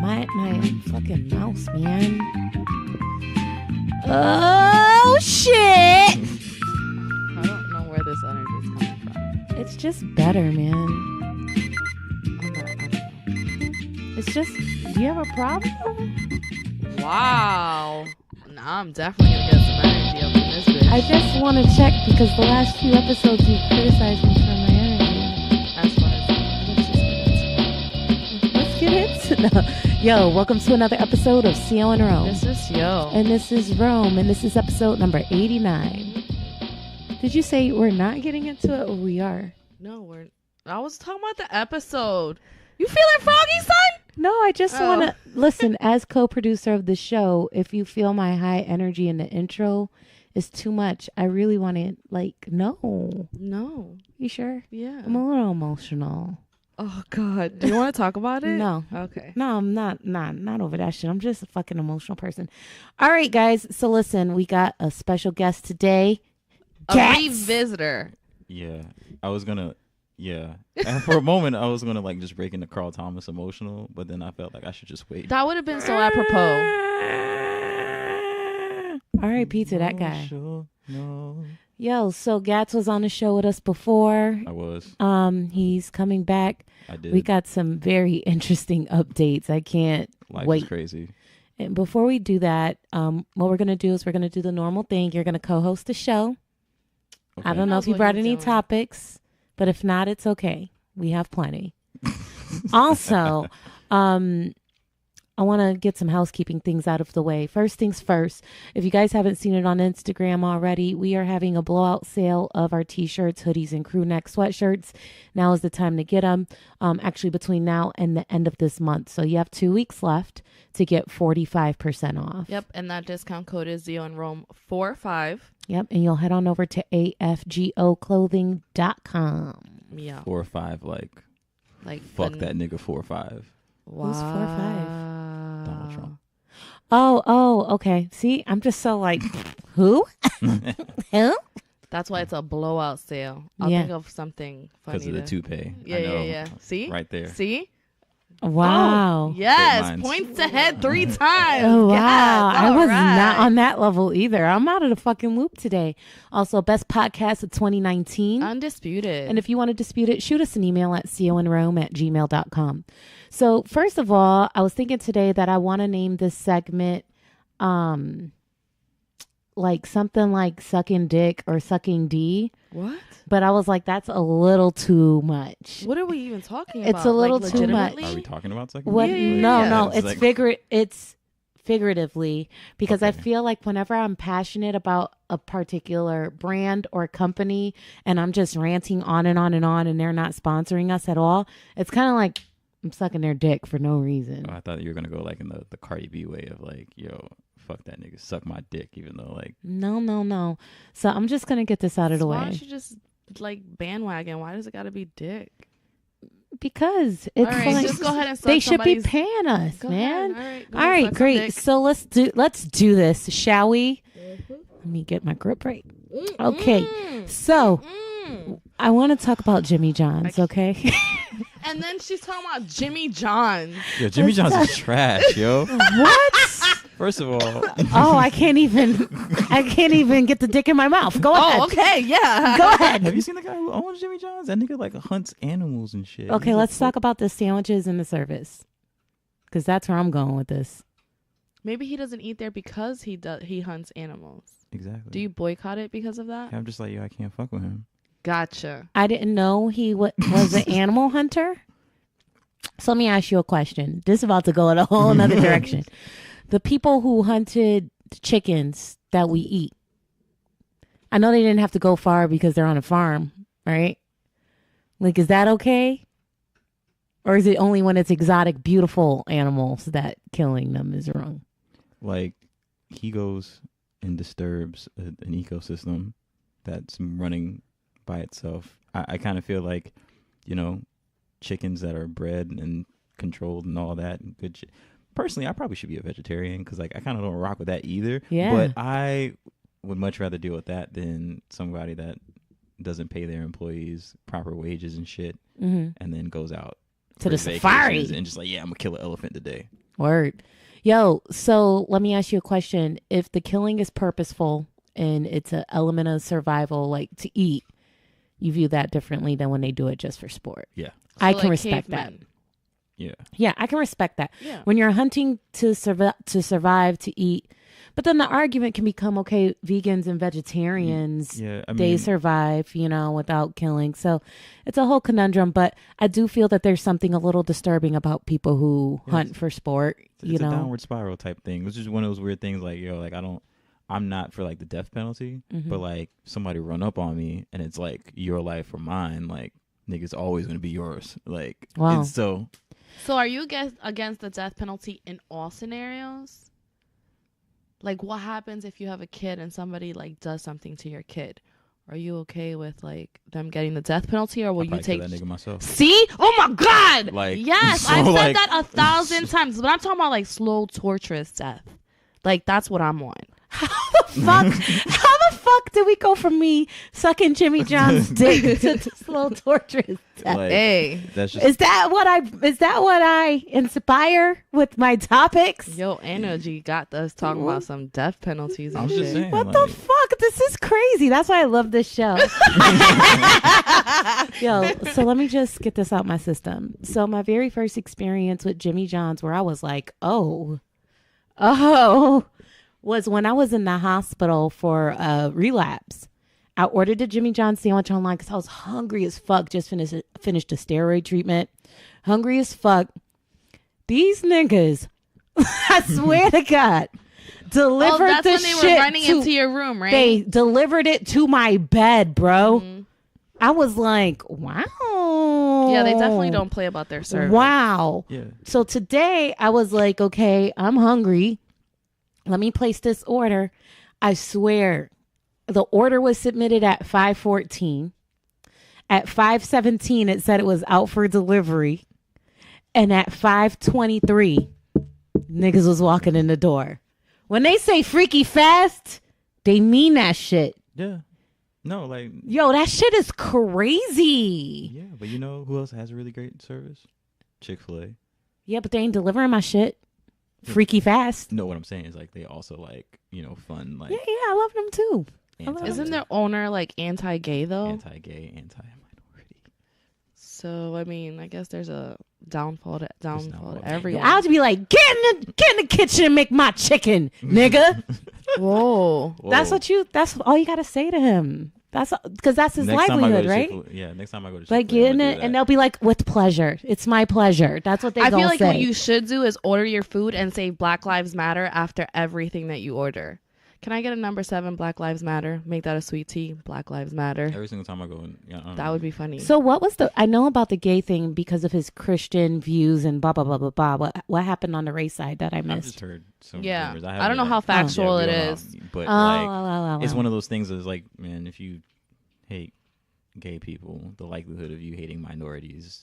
My fucking mouse, man. Oh shit! I don't know where this energy is coming from. It's just better, man. I don't know. It's just. Do you have a problem? Wow. Nah, I'm definitely gonna get some energy up in this bitch. I just want to check because the last few episodes you criticized me for my energy. As far as Let's get into no. Yo, welcome to another episode of CO and Rome. this is yo. And this is Rome, and this is episode number 89. Did you say we're not getting into it, or we are? No, I was talking about the episode. You feeling froggy, son? No, I just want to listen. As co-producer of the show, if you feel my high energy in the intro is too much, I really want to no. No. You sure? Yeah. I'm a little emotional. Oh God. Do you want to talk about it? No. Okay. No, I'm not over that shit. I'm just a fucking emotional person. All right, guys. So listen, we got a special guest today. A revisitor. Yeah. And for a moment, I was gonna just break into Carl Thomas emotional, but then I felt like I should just wait. That would have been so apropos. All right, pizza, that guy. No. Yo, so Gats was on the show with us before. I was. He's coming back. I did. We got some very interesting updates. I can't Life wait. is crazy. And before we do that, what we're gonna do is we're gonna do the normal thing. You're gonna co-host the show. Okay. I don't know That's if you what brought he's any doing. topics, but if not, it's okay. We have plenty. Also, I want to get some housekeeping things out of the way. First things first, if you guys haven't seen it on Instagram already, we are having a blowout sale of our t-shirts, hoodies, and crew neck sweatshirts. Now is the time to get them, actually between now and the end of this month. So you have 2 weeks left to get 45% off. Yep, and that discount code is Zio and Rome 45. Yep, and you'll head on over to afgoclothing.com. Yeah. 4 or 5, Like fuck that nigga 4 or 5. Wow. Who's 4 or 5? Donald Trump. Oh, okay. See, I'm just so who? Who? That's why it's a blowout sale. I'll Yeah. think of something funny. Because of the toupee. Yeah, I know. yeah. See? Right there. See? Wow. Oh, yes. Great minds. Points ahead 3 times. Oh, wow. Yes. I was All not right. on that level either. I'm out of the fucking loop today. Also, best podcast of 2019. Undisputed. And if you want to dispute it, shoot us an email at coandrome@gmail.com. So first of all, I was thinking today that I want to name this segment something like sucking dick or sucking D. What? But I was like, that's a little too much. What are we even talking about? It's a little too much. legitimately? Are we talking about second? What? Yeah. No, It's it's figuratively, because I Okay. feel like whenever I'm passionate about a particular brand or company and I'm just ranting on and on and on and they're not sponsoring us at all, it's kind of like I'm sucking their dick for no reason. Oh, I thought you were gonna go in the Cardi B way of yo, fuck that nigga, suck my dick, even though No. So I'm just going to get this out of the Why way. don't you just bandwagon? Why does it got to be dick? Because it's All right, like just go ahead and suck they should be somebody's- paying us, Go man. ahead. Go All ahead, right, suck some great. dick. So let's do this, shall we? Let me get my grip right. Okay. So I want to talk about Jimmy John's, okay? And then she's talking about Jimmy John's. yo, Jimmy John's is trash, yo. What? First of all, Oh, I can't even get the dick in my mouth. Go ahead. Oh, okay, yeah. Go ahead. have you seen the guy who owns Jimmy John's? That nigga hunts animals and shit. Okay, He's let's talk about the sandwiches and the service, because that's where I'm going with this. Maybe he doesn't eat there because he hunts animals. Exactly. Do you boycott it because of that? I'm just yo, I can't fuck with him. Gotcha. I didn't know he was an animal hunter. So let me ask you a question. This is about to go in a whole nother direction. The people who hunted chickens that we eat, I know they didn't have to go far because they're on a farm, right? Is that okay? Or is it only when it's exotic, beautiful animals that killing them is wrong? He goes and disturbs an ecosystem that's running by itself. I kind of feel like, chickens that are bred and controlled and all that and good shit. Personally, I probably should be a vegetarian because I kind of don't rock with that either. Yeah. But I would much rather deal with that than somebody that doesn't pay their employees proper wages and shit, Mm-hmm. and then goes out To the for safari. vacations and just I'm gonna kill an elephant today. Word. Yo, so let me ask you a question. If the killing is purposeful and it's an element of survival, like to eat, you view that differently than when they do it just for sport. Yeah. I So, can like, respect cavemen. that. Yeah. Yeah, I can respect that. Yeah. When you're hunting to survive, to eat, but then the argument can become, okay, vegans and vegetarians, Yeah. I they mean, survive, without killing. So it's a whole conundrum, but I do feel that there's something a little disturbing about people who hunt for sport, it's a downward spiral type thing. It's just one of those weird things like, like I'm not for like the death penalty, but like somebody run up on me and it's like your life or mine, like nigga's always going to be yours. Like, wow. So are you against the death penalty in all scenarios? Like, what happens if you have a kid and somebody like does something to your kid? Are you okay with like them getting the death penalty, or will you take that nigga myself? See? Oh my God! Like, yes, so, I've said like- that 1,000 times. But I'm talking about like slow, torturous death. Like that's what I'm on. How the fuck did we go from me sucking Jimmy John's dick to slow torturous death? Like, Hey, that's just Is that what I inspire with my topics? yo, energy got us talking about some death penalties and I'm shit. just saying. What like, the fuck? This is crazy. That's why I love this show. Yo, so let me just get this out my system. So my very first experience with Jimmy John's where I was like, oh, was when I was in the hospital for relapse. I ordered a Jimmy John's sandwich online because I was hungry as fuck. Just finished a steroid treatment. Hungry as fuck. These niggas, I swear to God, delivered that's the when they shit were running to, into your room, right? They delivered it to my bed, bro. I was like, wow. Yeah, they definitely don't play about their service. Wow. Yeah. So today I was like, okay, I'm hungry. Let me place this order. I swear the order was submitted at 5:14. At 5:17, it said it was out for delivery. And at 5:23, niggas was walking in the door. When they say freaky fast, they mean that shit. Yeah. No, like, Yo, that shit is crazy. yeah, but you know who else has really great service? Chick-fil-A. Yeah, but they ain't delivering my shit freaky fast. No, what I'm saying is like they also like, fun, like Yeah, I love them too. Isn't their owner like anti-gay though? anti-gay, anti-minority. So I mean, I guess there's a downfall to downfall. everyone. I'll just be like, get in the kitchen and make my chicken, nigga. Whoa. That's all you gotta say to him. That's because that's his livelihood, right? Yeah, next time I go to Like, Chick-fil-A, get I'm in gonna it, do and that. they'll be like, with pleasure. It's my pleasure. That's what they I gonna feel like say. what you should do is order your food and say Black Lives Matter after everything that you order. Can I get a number 7 Black Lives Matter? Make that a sweet tea. Black Lives Matter. Every single time I go in, I don't That know. would be funny. So what was I know about the gay thing because of his Christian views and blah, blah, blah, blah, blah. What happened on the race side that I I've missed? just heard some Yeah. rumors. I don't know how factual we it don't know is. but Oh, like, it's oh. one of those things that's like, man, if you hate gay people, the likelihood of you hating minorities,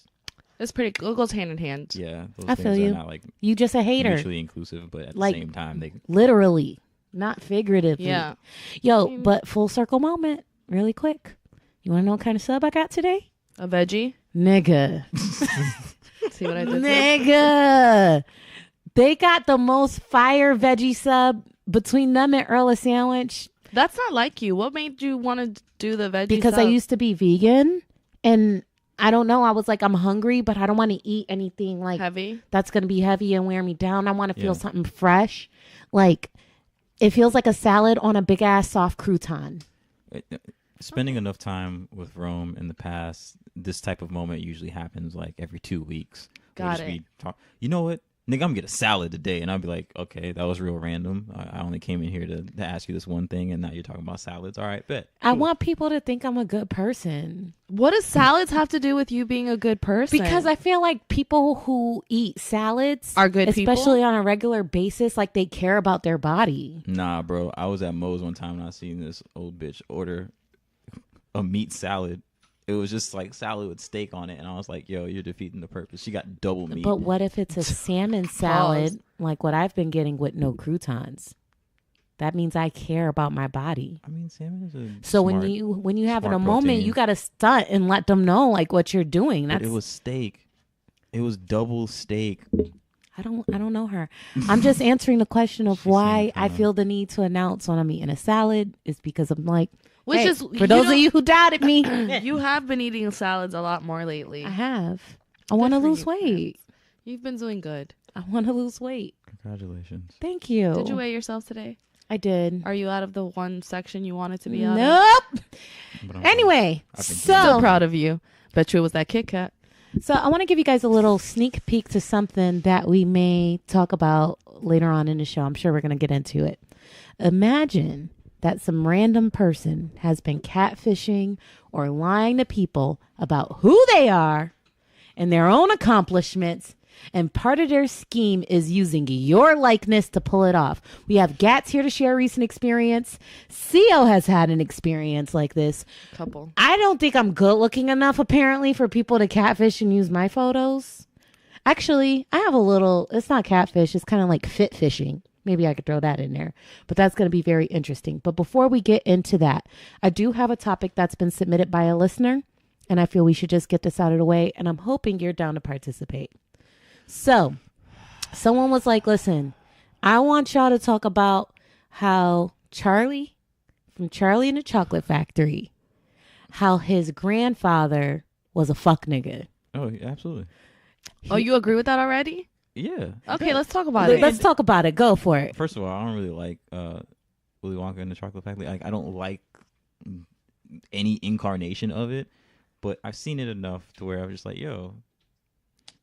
It's pretty. It goes hand in hand. yeah, those I things feel are you. not like You just a hater. mutually inclusive, but at Like, the same time, they Literally, not figuratively. Yeah. Yo, but full circle moment, really quick. You want to know what kind of sub I got today? A veggie. Nigga. See what I did there? Nigga. They got the most fire veggie sub between them and Earl of Sandwich That's not like you. What made you want to do the veggie because I sub? used to be vegan and I don't know. I was like, I'm hungry, but I don't want to eat anything like heavy. that's going to be heavy and wear me down. I want to feel Yeah. something fresh. Like, it feels like a salad on a big ass soft crouton. spending enough time with Rome in the past, this type of moment usually happens like every 2 weeks. We'll Got just it. be you know what? Nigga, I'm gonna get a salad today. And I'll be like, okay, that was real random. I only came in here to ask you this one thing, and now you're talking about salads. All right, bet. I Cool. want people to think I'm a good person. What does salads have to do with you being a good person? Because I feel like people who eat salads Are good people? especially on a regular basis, like they care about their body. Nah, bro. I was at Moe's one time and I seen this old bitch order a meat salad. It was just like salad with steak on it, and I was like, yo, you're defeating the purpose. She got double meat. But what if it's a salmon salad like what I've been getting with no croutons? That means I care about my body. I mean, salmon is a So smart, when you having a smart moment, protein. you got to stunt and let them know like what you're doing. but That's it was steak. It was double steak. I don't know her. I'm just answering the question of She why seemed I kinda- feel the need to announce when I'm eating a salad is because I'm like, Which hey, is for those of know, you who doubted me, you have been eating salads a lot more lately. I have. I want to for lose you, weight. You've been doing good. I want to lose weight. Congratulations. Thank you. Did you weigh yourself today? I did. Are you out of the one section you wanted to be out of? Nope. But I'm Anyway, I've been So so proud of you. Bet you it was that Kit Kat. I want to give you guys a little sneak peek to something that we may talk about later on in the show. I'm sure we're going to get into it. Imagine that some random person has been catfishing or lying to people about who they are and their own accomplishments. And part of their scheme is using your likeness to pull it off. We have Gats here to share a recent experience. CO has had an experience like this. Couple. I don't think I'm good looking enough, apparently, for people to catfish and use my photos. Actually, I have a little, it's not catfish, it's kind of like fit fishing. Maybe I could throw that in there, but that's going to be very interesting. But before we get into that, I do have a topic that's been submitted by a listener, and I feel we should just get this out of the way, and I'm hoping you're down to participate. So, someone was like, listen, I want y'all to talk about how Charlie, from Charlie and the Chocolate Factory, how his grandfather was a fuck nigga. Oh, yeah, absolutely. Oh, you agree with that already? Yeah. Okay, let's talk about it. Let's talk about it. Go for it. First of all, I don't really like Willy Wonka and the Chocolate Factory. Like, I don't like any incarnation of it, but I've seen it enough to where I was just like, yo,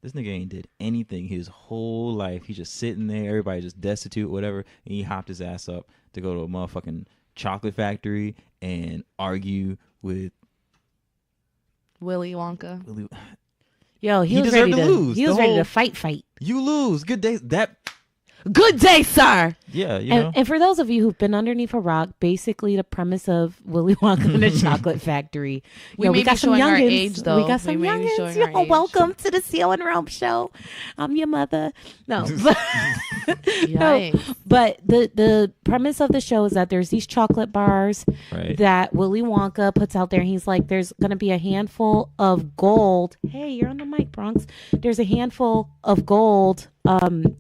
this nigga ain't did anything his whole life. He's just sitting there, everybody just destitute, whatever, and he hopped his ass up to go to a motherfucking chocolate factory and argue with Willy Wonka. Willy. Yo, he He was deserved ready to lose. He was The ready whole- to fight. You lose. Good day. That, Good day, sir. yeah, you know. And for those of you who've been underneath a rock, basically the premise of Willy Wonka and the Chocolate Factory. We Yo, may be got some showing our youngins. age, though. We got We some may be youngins. showing Yo, our age. welcome to the CO and Rome show. I'm your mother. No, but, Yikes. but the premise of the show is that there's these chocolate bars Right. that Willy Wonka puts out there. He's like, there's going to be a handful of gold. Hey, you're on the mic, Bronx. There's a handful of gold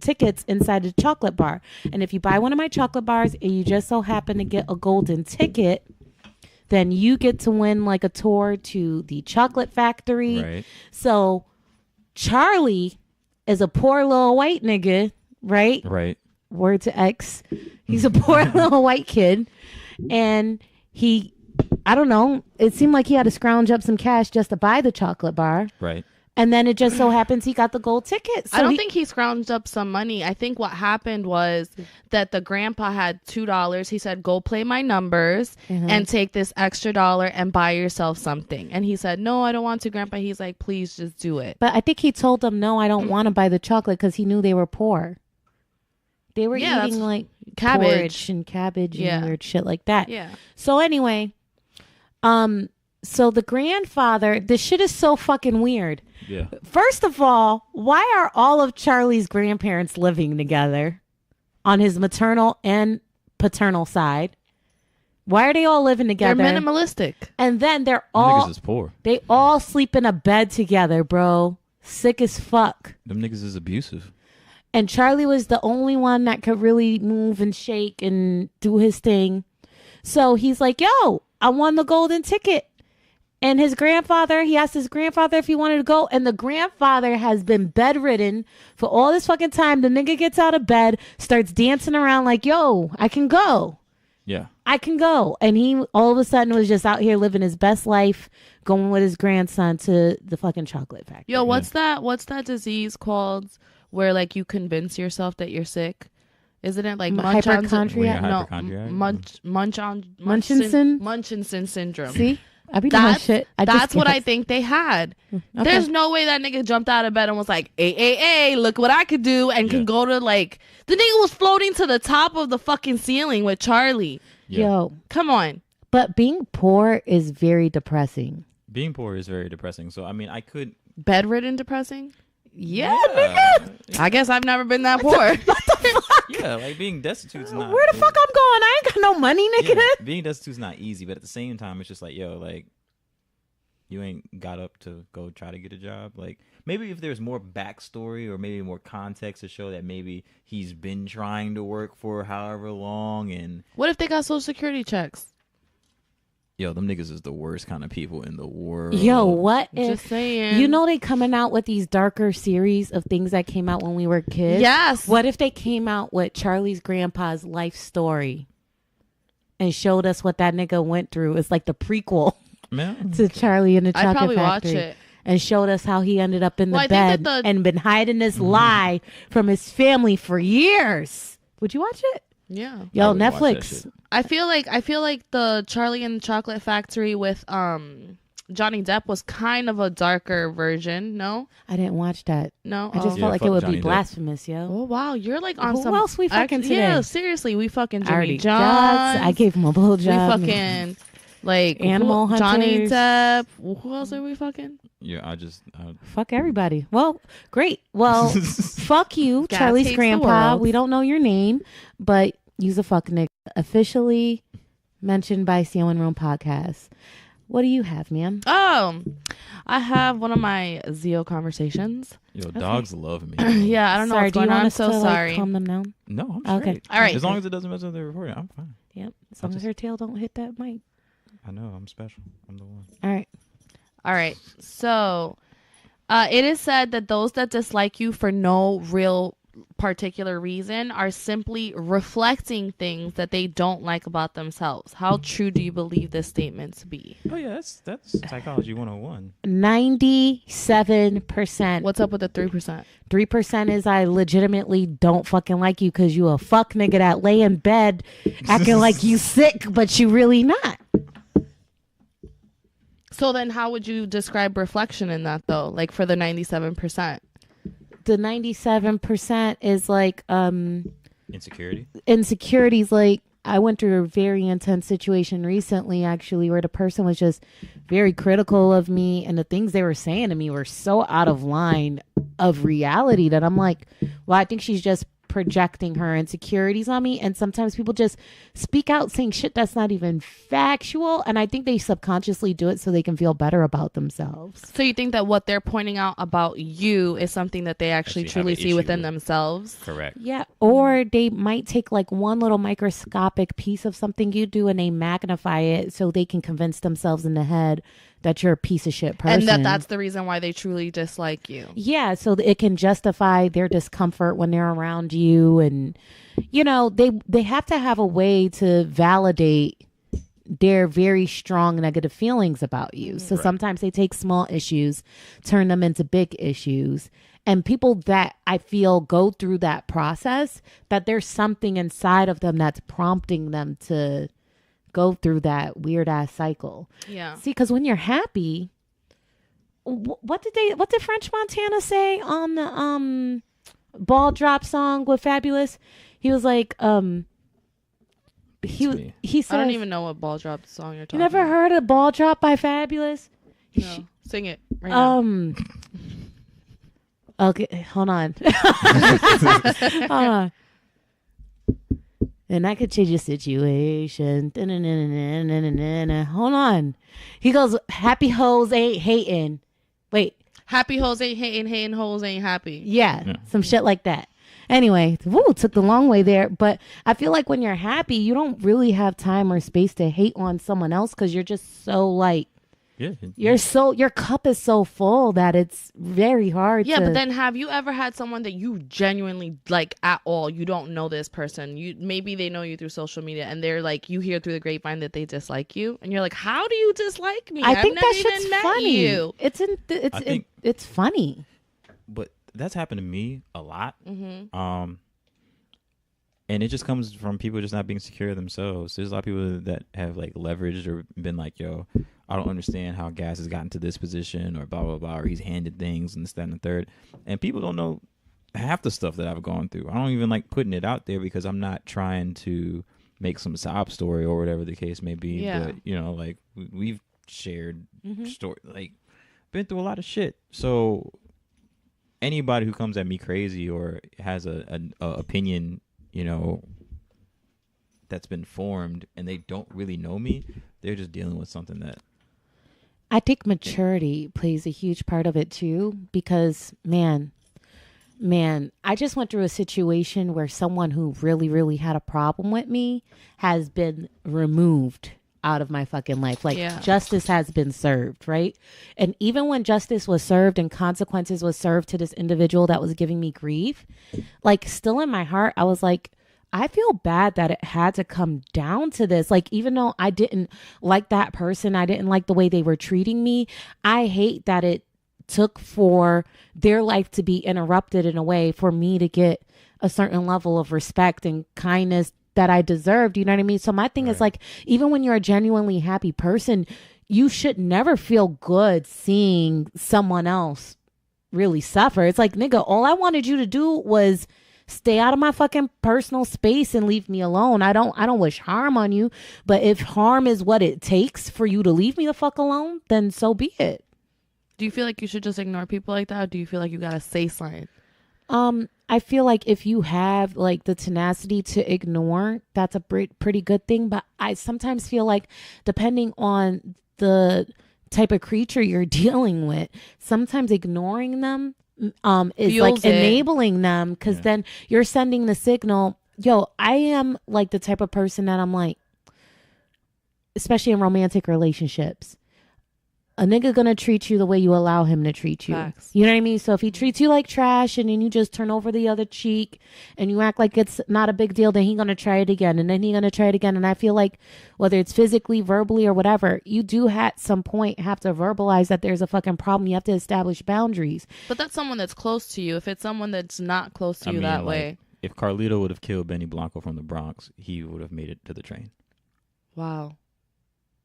tickets inside the chocolate bar. And if you buy one of my chocolate bars and you just so happen to get a golden ticket, then you get to win like a tour to the chocolate factory. Right. So Charlie is a poor little white nigga, right? Right. Word to X. He's a poor little white kid. And I don't know, it seemed like he had to scrounge up some cash just to buy the chocolate bar. Right. And then it just so happens he got the gold ticket. So I don't think he scrounged up some money. I think what happened was that the grandpa had $2. He said, go play my numbers and take this extra $1 and buy yourself something. And he said, no, I don't want to, Grandpa. He's like, please just do it. But I think he told them, no, I don't want to buy the chocolate because he knew they were poor. They were Yeah, eating that's like cabbage. porridge and cabbage Yeah. and weird shit like that. Yeah. So anyway, so the grandfather, this shit is so fucking weird. Yeah. First of all, why are all of Charlie's grandparents living together on his maternal and paternal side? Why are they all living together? They're minimalistic. And then Them all niggas is poor. they all sleep in a bed together, bro. Sick as fuck. Them niggas is abusive. And Charlie was the only one that could really move and shake and do his thing. So he's like, yo, I won the golden ticket. And his grandfather, he asked his grandfather if he wanted to go. And the grandfather has been bedridden for all this fucking time. The nigga gets out of bed, starts dancing around like, yo, I can go. Yeah. I can go. And he all of a sudden was just out here living his best life, going with his grandson to the fucking chocolate factory. Yo, what's that disease called where like you convince yourself that you're sick? Isn't it like Hypochondriac? When you're No, hypochondriac? Munchinson syndrome. See? I be doing my That's shit. that's what I think they had. Okay. There's no way that nigga jumped out of bed and was like, hey, look what I could do, and can go to like the nigga was floating to the top of the fucking ceiling with Charlie. Yeah. Yo, Come on. but being poor is very depressing. Being poor is very depressing. So, I mean, I could. Bedridden depressing? Yeah, I guess I've never been that poor. Yeah, like being destitute is not. Where the fuck I'm going? I ain't got no money, nigga. Being destitute is not easy, but at the same time, it's just like, yo, like, you ain't got up to go try to get a job. Like maybe if there's more backstory or maybe more context to show that maybe he's been trying to work for however long. And What if they got social security checks? yo, them niggas is the worst kind of people in the world. Yo, what Just if saying. you know they coming out with these darker series of things that came out when we were kids? Yes. What if they came out with Charlie's grandpa's life story and showed us what that nigga went through? It's like the prequel Man. to Charlie and the I'd Chocolate probably Factory. watch it. And showed us how he ended up in the Well, I bed think that and been hiding this lie from his family for years. Would you watch it? Yeah. Yo, I would watch that Netflix. shit. I feel like the Charlie and the Chocolate Factory with Johnny Depp was kind of a darker version. No, I didn't watch that. no. I just Yeah, felt like fuck it would Johnny be Depp. blasphemous, yo. Oh wow, you're like on Who some. else we fucking today? Yeah, seriously, we fucking I Jimmy already John. I gave him a We blowjob. fucking like Animal Johnny Hunters. Depp. Who else are we fucking? Yeah, I Fuck everybody. Well, great. Well, fuck you, Gas Charlie's hates the grandpa. world. We don't know your name, but you's a fuck nigga. Officially mentioned by CON Room Podcast. What do you have, ma'am? Oh, I have one of my Zio conversations. yo, dogs love me. Yeah, I don't know Sorry, what's do you going on. want I'm us so to sorry. Like, calm them down? No, I'm Okay. straight. All right. As long as it doesn't mess up the recording, I'm fine. Yep. As long as her tail don't hit that mic. I know, I'm special. I'm the one. All right. All right. So, it is said that those that dislike you for no real particular reason are simply reflecting things that they don't like about themselves. How true do you believe this statement to be? Oh yeah, that's psychology 101. 97%. What's up with the 3%? 3% is I legitimately don't fucking like you because you a fuck nigga that lay in bed acting like you sick, but you really not. So then how would you describe reflection in that though? Like for the 97%? The 97% is like Insecurity. insecurities. Like I went through a very intense situation recently actually where the person was just very critical of me and the things they were saying to me were so out of line of reality that I'm like, well, I think she's just projecting her insecurities on me. And sometimes people just speak out saying shit that's not even factual, and I think they subconsciously do it so they can feel better about themselves. So you think that what they're pointing out about you is something that they actually Actually have truly an see issue within with. themselves? Correct. Yeah, or they might take like one little microscopic piece of something you do and they magnify it so they can convince themselves in the head that you're a piece of shit person. And that's the reason why they truly dislike you. Yeah, so it can justify their discomfort when they're around you, and you know they have to have a way to validate their very strong negative feelings about you. So Right. sometimes they take small issues, turn them into big issues. And people that I feel go through that process, that there's something inside of them that's prompting them to go through that weird ass cycle. Yeah. See, because when you're happy, what did French Montana say on the ball drop song with Fabulous? He was like, he me. said, I don't even know what ball drop song you're talking you never about. heard of Ball Drop by Fabulous? No. Sing it right now. Okay, hold on. Hold on. And I could change your situation. Da-na-na-na-na-na-na-na. Hold on. He goes, happy hoes ain't hating. Wait, Happy hoes ain't hating, hating hoes ain't happy. yeah, some shit like that. Anyway, woo, took the long way there. But I feel like when you're happy, you don't really have time or space to hate on someone else because you're just so like, Yeah. your cup is so full that it's very hard Yeah, to. but then have you ever had someone that you genuinely like at all? You don't know this person. Maybe they know you through social media and they're like, you hear through the grapevine that they dislike you and you're like, how do you dislike me? I think I've that never shit's even met funny. you. I think- It's funny. But that's happened to me a lot. Mm-hmm. And it just comes from people just not being secure themselves. There's a lot of people that have like leveraged or been like, yo, I don't understand how Gas has gotten to this position or blah, blah, blah, or he's handed things and this, that, and the third. And people don't know half the stuff that I've gone through. I don't even like putting it out there because I'm not trying to make some sob story or whatever the case may be. Yeah. But, you know, like we've shared story, like been through a lot of shit. So anybody who comes at me crazy or has a opinion, you know, that's been formed and they don't really know me, they're just dealing with something that I think maturity plays a huge part of it too, because man, I just went through a situation where someone who really, really had a problem with me has been removed out of my fucking life. Like Yeah. justice has been served, right? And even when justice was served and consequences was served to this individual that was giving me grief, like still in my heart, I was like, I feel bad that it had to come down to this. Like, even though I didn't like that person, I didn't like the way they were treating me. I hate that it took for their life to be interrupted in a way for me to get a certain level of respect and kindness that I deserved. You know what I mean? So my thing is like, even when you're a genuinely happy person, you should never feel good seeing someone else really suffer. It's like, nigga, all I wanted you to do was stay out of my fucking personal space and leave me alone. I don't wish harm on you, but if harm is what it takes for you to leave me the fuck alone, then so be it. Do you feel like you should just ignore people like that? Or do you feel like you gotta say something? I feel like if you have like the tenacity to ignore, that's a pretty good thing. But I sometimes feel like depending on the type of creature you're dealing with, sometimes ignoring them is Fuels like it. enabling them, because then you're sending the signal, yo, I am like the type of person that I'm like, especially in romantic relationships, a nigga gonna treat you the way you allow him to treat you. Facts. You know what I mean? So if he treats you like trash and then you just turn over the other cheek and you act like it's not a big deal, then he gonna try it again and then he gonna try it again. And I feel like whether it's physically, verbally, or whatever, you do at some point have to verbalize that there's a fucking problem. You have to establish boundaries. But that's someone that's close to you. If it's someone that's not close to you that like, way. If Carlito would have killed Benny Blanco from the Bronx, he would have made it to the train. Wow.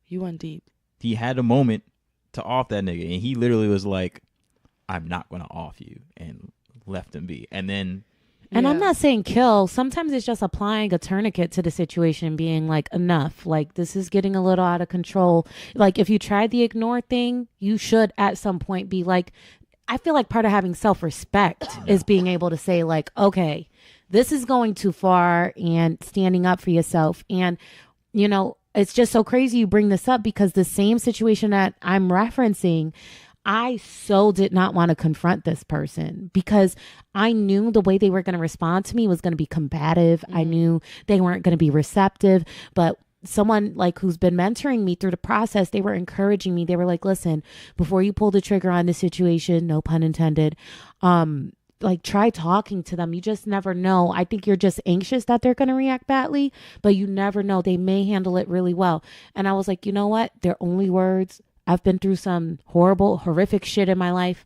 You went deep. He had a moment to off that nigga, and he literally was like, I'm not gonna off you, and left him be. And then And I'm not saying kill. Sometimes it's just applying a tourniquet to the situation, being like, enough. Like, this is getting a little out of control. Like, if you tried the ignore thing, you should at some point be like, I feel like part of having self-respect is being able to say like, okay, this is going too far, and standing up for yourself. And, you know, it's just so crazy you bring this up, because the same situation that I'm referencing, I so did not want to confront this person because I knew the way they were going to respond to me was going to be combative. I knew they weren't going to be receptive, but someone like who's been mentoring me through the process, they were encouraging me. They were like, listen, before you pull the trigger on this situation, no pun intended, like try talking to them. You just never know. I think you're just anxious that they're going to react badly, but you never know. They may handle it really well. And I was like, you know what? They're only words. I've been through some horrible, horrific shit in my life.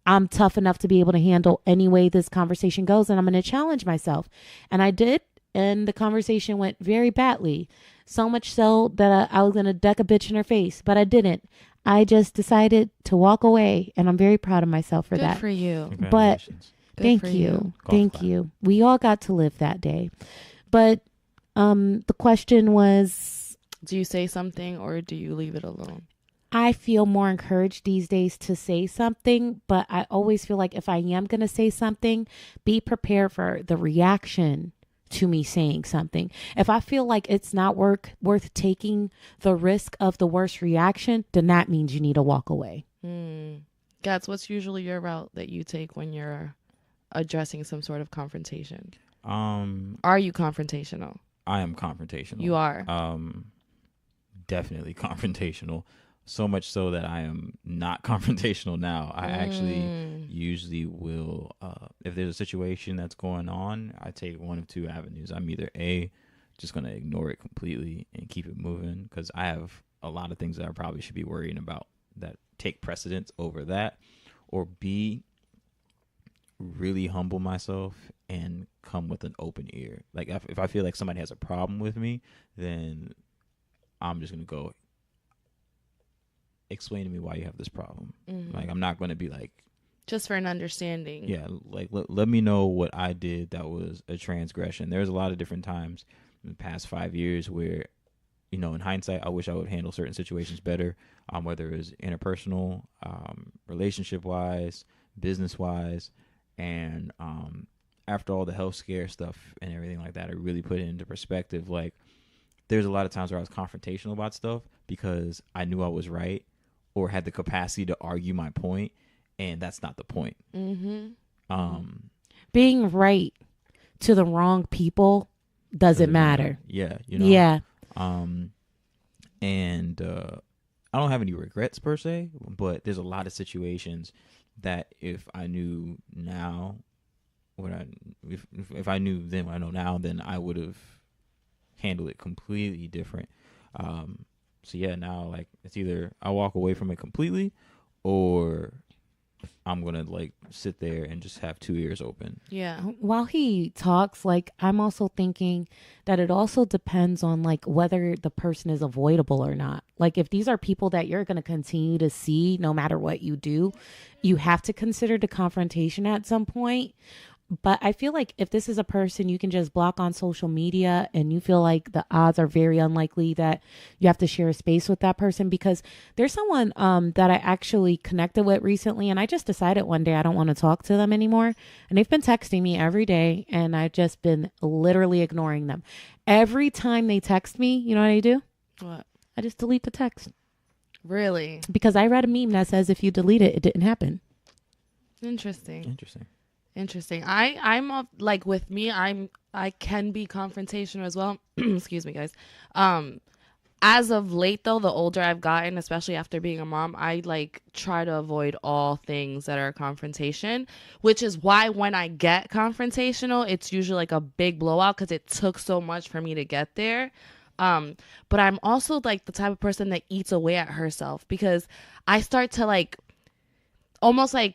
I'm tough enough to be able to handle any way this conversation goes, and I'm going to challenge myself. And I did. And the conversation went very badly. So much so that I was going to deck a bitch in her face, but I didn't. I just decided to walk away, and I'm very proud of myself for that. Good for you. But Good thank for you. Golf Thank clap. you. We all got to live that day. But the question was, Do you say something or do you leave it alone? I feel more encouraged these days to say something, but I always feel like if I am going to say something, be prepared for the reaction to me saying something. If I feel like it's not worth taking the risk of the worst reaction, then that means you need to walk away. Gats, what's usually your route that you take when you're addressing some sort of confrontation? Are you confrontational? I am confrontational. You are. Definitely confrontational. So much so that I am not confrontational now. I actually usually will, if there's a situation that's going on, I take one of two avenues. I'm either A, just going to ignore it completely and keep it moving, because I have a lot of things that I probably should be worrying about that take precedence over that, or B, really humble myself and come with an open ear. Like if I feel like somebody has a problem with me, then I'm just going to go, explain to me why you have this problem. Like, I'm not going to be like, just for an understanding. yeah, like let me know what I did that was a transgression. There's a lot of different times in the past 5 years where, you know, in hindsight, I wish I would handle certain situations better, whether it was interpersonal, relationship wise, business wise. And after all the health scare stuff and everything like that, I really put it into perspective. Like, there's a lot of times where I was confrontational about stuff because I knew I was right, or had the capacity to argue my point, and that's not the point. Being right to the wrong people doesn't matter. Yeah, Yeah. And I don't have any regrets per se, but there's a lot of situations that if I knew now if I knew then what I know now, then I would have handled it completely different. So yeah, now like it's either I walk away from it completely, or I'm gonna like sit there and just have 2 ears open. Yeah. While he talks, like I'm also thinking that it also depends on like whether the person is avoidable or not. Like if these are people that you're going to continue to see no matter what you do, you have to consider the confrontation at some point. But I feel like if this is a person you can just block on social media and you feel like the odds are very unlikely that you have to share a space with that person, because there's someone that I actually connected with recently, and I just decided one day I don't want to talk to them anymore. And they've been texting me every day and I've just been literally ignoring them. Every time they text me, you know what I do? What? I just delete the text. Really? Because I read a meme that says if you delete it, it didn't happen. Interesting. Like with me, I can be confrontational as well. Excuse me, guys. As of late though, the older I've gotten, especially after being a mom, I like try to avoid all things that are confrontation, which is why when I get confrontational, it's usually like a big blowout because it took so much for me to get there. But I'm also like the type of person that eats away at herself, because I start to like almost like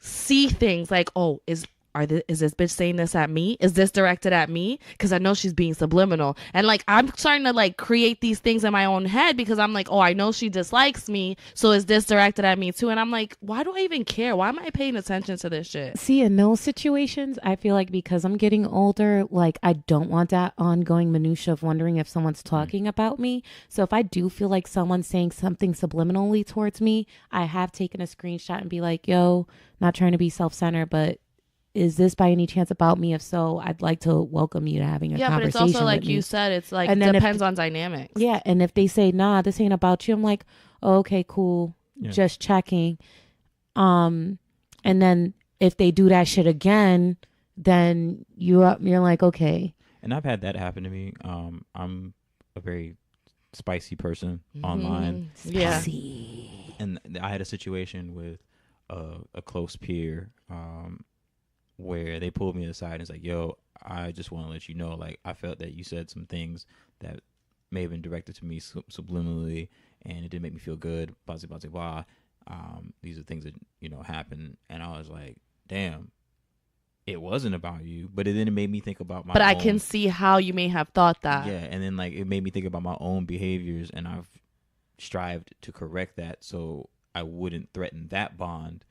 see things like, oh, is this bitch saying this at me? Is this directed at me? Because I know she's being subliminal. And like I'm starting to like create these things in my own head because I'm like, oh, I know she dislikes me, so is this directed at me too? And I'm like, why do I even care? Why am I paying attention to this shit? See, in those situations, I feel like because I'm getting older, like I don't want that ongoing minutia of wondering if someone's talking about me. So if I do feel like someone's saying something subliminally towards me, I have taken a screenshot and be like, yo, not trying to be self-centered, but is this by any chance about me? If so, I'd like to welcome you to having a conversation. Yeah, but it's also like you said, it's like and depends on dynamics. Yeah, and if they say, nah, this ain't about you, I'm like, oh, okay, cool, just checking. And then if they do that shit again, then you're like, okay. And I've had that happen to me. I'm a very spicy person online. Spicy. And I had a situation with a close peer where they pulled me aside and it's like, yo, I just want to let you know, like, I felt that you said some things that may have been directed to me subliminally, and it didn't make me feel good, blah, blah, blah, blah. These are things that, happen. And I was like, damn, it wasn't about you, but then it made me think about my But own. I can see how you may have thought that. Yeah, and then, like, it made me think about my own behaviors, and I've strived to correct that so I wouldn't threaten that bond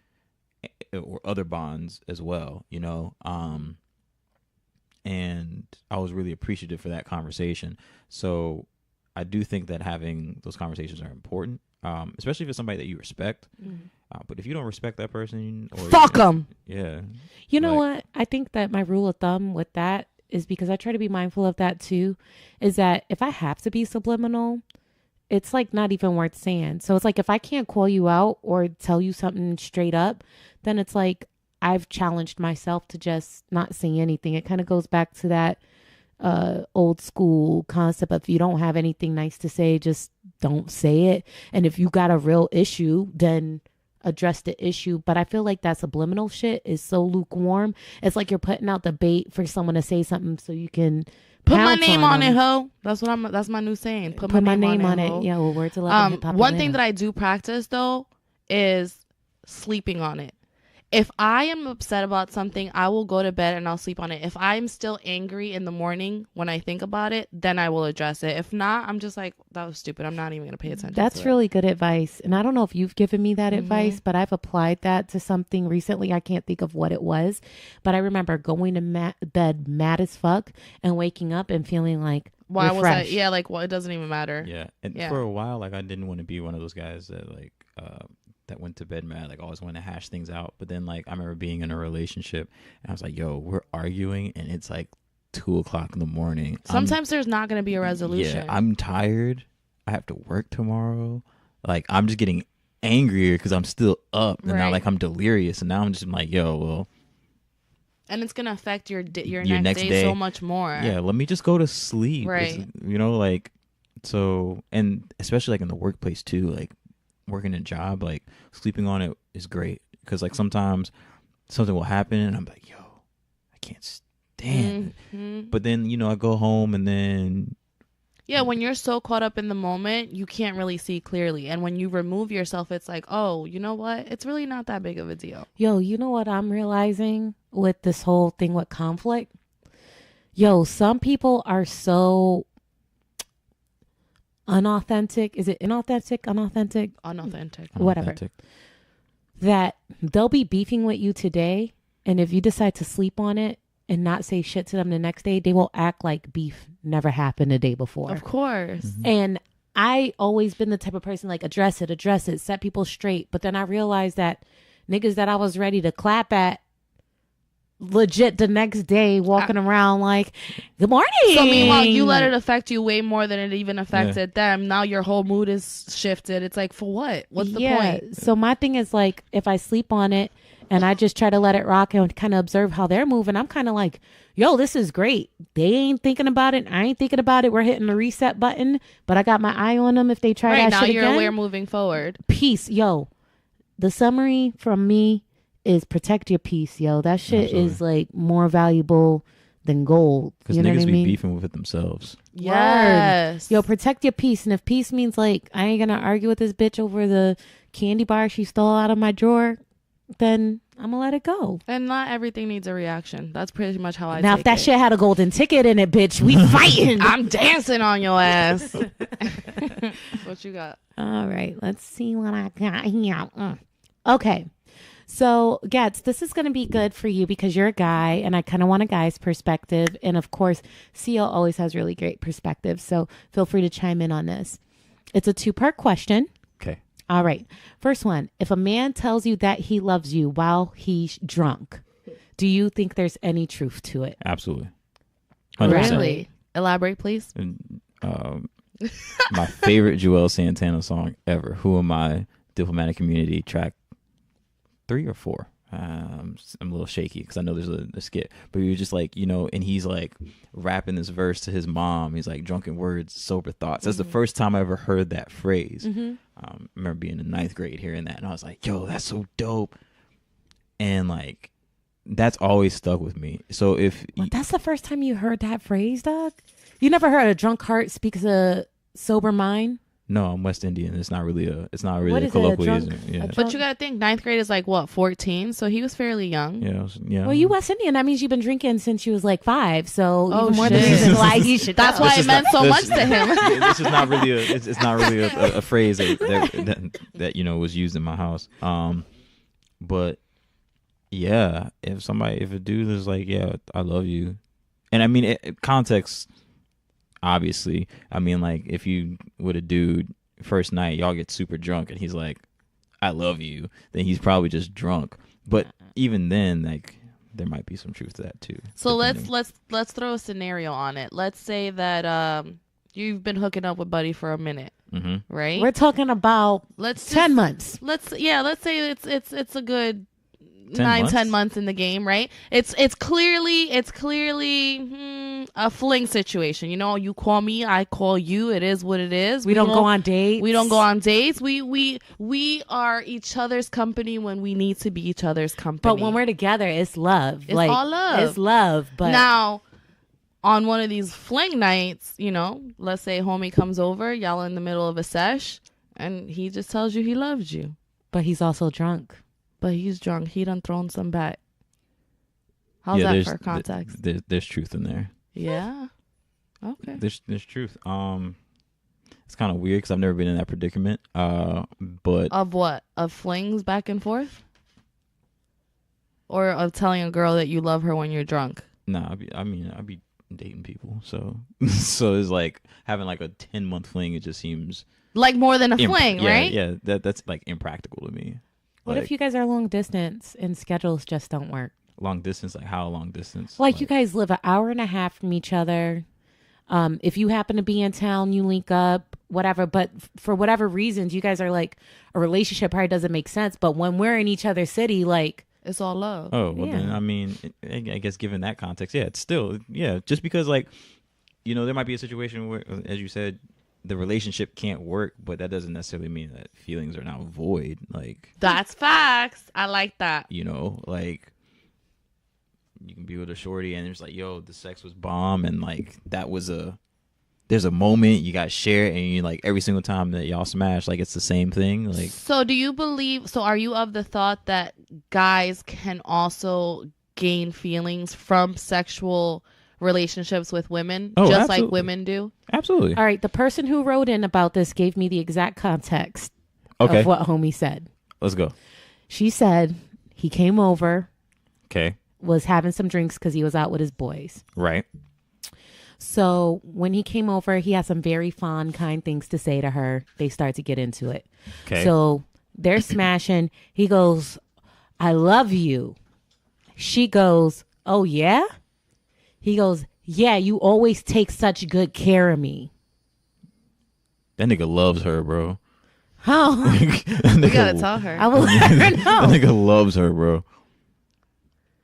or other bonds as well, and I was really appreciative for that conversation. So I do think that having those conversations are important, especially if it's somebody that you respect. But if you don't respect that person, or fuck them. Yeah. You know what? I think that my rule of thumb with that is, because I try to be mindful of that too, is that if I have to be subliminal, it's like not even worth saying. So it's like if I can't call you out or tell you something straight up, then it's like I've challenged myself to just not say anything. It kind of goes back to that old school concept of if you don't have anything nice to say, just don't say it. And if you got a real issue, then address the issue. But I feel like that subliminal shit is so lukewarm. It's like you're putting out the bait for someone to say something so you can put my name on it, ho. That's my new saying. Put my name on it. Yeah, well, words 11 hip hop. One thing that I do practice though is sleeping on it. If I am upset about something, I will go to bed and I'll sleep on it. If I'm still angry in the morning when I think about it, then I will address it. If not, I'm just like, that was stupid. I'm not even going to pay attention. That's really good advice. And I don't know if you've given me that advice, but I've applied that to something recently. I can't think of what it was, but I remember going to bed mad as fuck and waking up and feeling like, why was I? Yeah, like, well, it doesn't even matter. Yeah. And for a while, like, I didn't want to be one of those guys that, like, that went to bed mad, like always want to hash things out. But then, like, I remember being in a relationship and I was like, yo, we're arguing and it's like 2:00 in the morning. Sometimes there's not going to be a resolution. Yeah, I'm tired. I have to work tomorrow. Like, I'm just getting angrier because I'm still up, and now Right. like I'm delirious, and now I'm just like, yo, well, And it's gonna affect your Your next next day day. so much more. yeah, let me just go to sleep. Right. You know, like, so, and especially like in the workplace too, like working a job, like sleeping on it is great because like sometimes something will happen and I'm like, yo, I can't stand it. Mhm. But then, you know, I go home and then Yeah, when you're so caught up in the moment, you can't really see clearly. And when you remove yourself, it's like, oh, you know what? It's really not that big of a deal. Yo, you know what I'm realizing with this whole thing with conflict? Yo, some people are so unauthentic. Is it inauthentic? Unauthentic? Unauthentic. Whatever. Unauthentic. That they'll be beefing with you today. And if you decide to sleep on it and not say shit to them the next day, they will act like beef never happened the day before. Of course. And I always been the type of person like address it, set people straight. But then I realized that niggas that I was ready to clap at legit the next day walking around like, good morning. So meanwhile, you let it affect you way more than it even affected them. Now your whole mood is shifted. It's like, for what? What's the point? So my thing is like, if I sleep on it and I just try to let it rock and kind of observe how they're moving, I'm kind of like, yo, this is great. They ain't thinking about it. I ain't thinking about it. We're hitting the reset button, but I got my eye on them if they try Right, that now shit you're again. aware moving forward. Peace, yo. The summary from me is protect your peace, yo. That shit is like more valuable than gold. Because You know niggas what I be mean? beefing with it themselves. Yes. Yo, protect your peace. And if peace means like I ain't gonna argue with this bitch over the candy bar she stole out of my drawer, then I'm gonna let it go. And not everything needs a reaction. That's pretty much how I Now, take if that it. shit had a golden ticket in it, bitch, we fighting. I'm dancing on your ass. What you got? All right, let's see what I got here. Okay. So, Gats, this is going to be good for you because you're a guy and I kind of want a guy's perspective. And of course, CL always has really great perspective. So feel free to chime in on this. It's a 2-part question. Okay. All right. First one. If a man tells you that he loves you while he's drunk, do you think there's any truth to it? Absolutely. 100%. Really? Elaborate, please. And, my favorite Joel Santana song ever, Who Am I? Diplomatic Community, track 3 or 4. I'm a little shaky because I know there's a skit, but you're just like, you know, and he's like rapping this verse to his mom. He's like, drunken words, sober thoughts. That's the first time I ever heard that phrase. I remember being in 9th grade hearing that, and I was like, yo, that's so dope. And like, that's always stuck with me. So if Well, that's the first time you heard that phrase, dog? You never heard a drunk heart speaks a sober mind? no, I'm West Indian. It's not really What a is it, a colloquialism. drunk- Yeah. a But you got to think, 9th grade is like, what, 14? So he was fairly young. Yeah. Well, you West Indian. That means you've been drinking since you was like 5. So Oh, even more shit. the reason why you should That's know. why This it is meant not- so this- much to him. This is not really it's not really a phrase that you know was used in my house. But yeah, if a dude is like, yeah, I love you, and I mean context, obviously. I mean, like if you with a dude first night, y'all get super drunk, and he's like, I love you, then he's probably just drunk. But even then, like there might be some truth to that too. So depending. let's throw a scenario on it. Let's say that you've been hooking up with Buddy for a minute, right? We're talking about Let's 10 months. Let's say it's a good 10 months? 10 months in the game, right? It's clearly a fling situation. You know, you call me, I call you. It is what it is. We don't go on dates. We don't go on dates. We are each other's company when we need to be each other's company. But when we're together, it's love. It's all love. It's love. But now, on one of these fling nights, you know, let's say homie comes over, y'all in the middle of a sesh, and he just tells you he loves you. but he's also drunk. But he's drunk. He done thrown some back. How's that for context? There's truth in there. Yeah. Okay. There's truth. It's kind of weird because I've never been in that predicament. But Of what? Of flings back and forth? Or of telling a girl that you love her when you're drunk? nah, I'd be dating people, so so it's like having like a 10-month fling. It just seems Like more than a fling, yeah, right? Yeah, that's like impractical to me. What Like, if you guys are long distance and schedules just don't work? long distance? Like how long distance? Like you guys live an hour and a half from each other. If you happen to be in town, you link up, whatever. But for whatever reasons, you guys are like, a relationship probably doesn't make sense. But when we're in each other's city, like, It's all love. Oh, well, Yeah. then, I mean, I guess given that context, yeah, it's still, yeah, just because, like, you know, there might be a situation where, as you said, the relationship can't work, but that doesn't necessarily mean that feelings are now void. Like, That's facts. I like that. you know, like, you can be with a shorty and it's like, yo, the sex was bomb, and like that was there's a moment you got shared, and you like every single time that y'all smash, like it's the same thing. Like, So do you believe, so are you of the thought that guys can also gain feelings from sexual relationships with women, Oh, just like absolutely. women do? absolutely. all right, the person who wrote in about this gave me the exact context Okay, of what homie said. let's go. She said he came over, Okay, was having some drinks because he was out with his boys. right. So when he came over, he had some very fond, kind things to say to her. They start to get into it. Okay. So they're smashing. He goes, I love you. She goes, oh, yeah? He goes, yeah, you always take such good care of me. That nigga loves her, bro. How? That You nigga, gotta tell her. I will let her that know. nigga loves her, bro.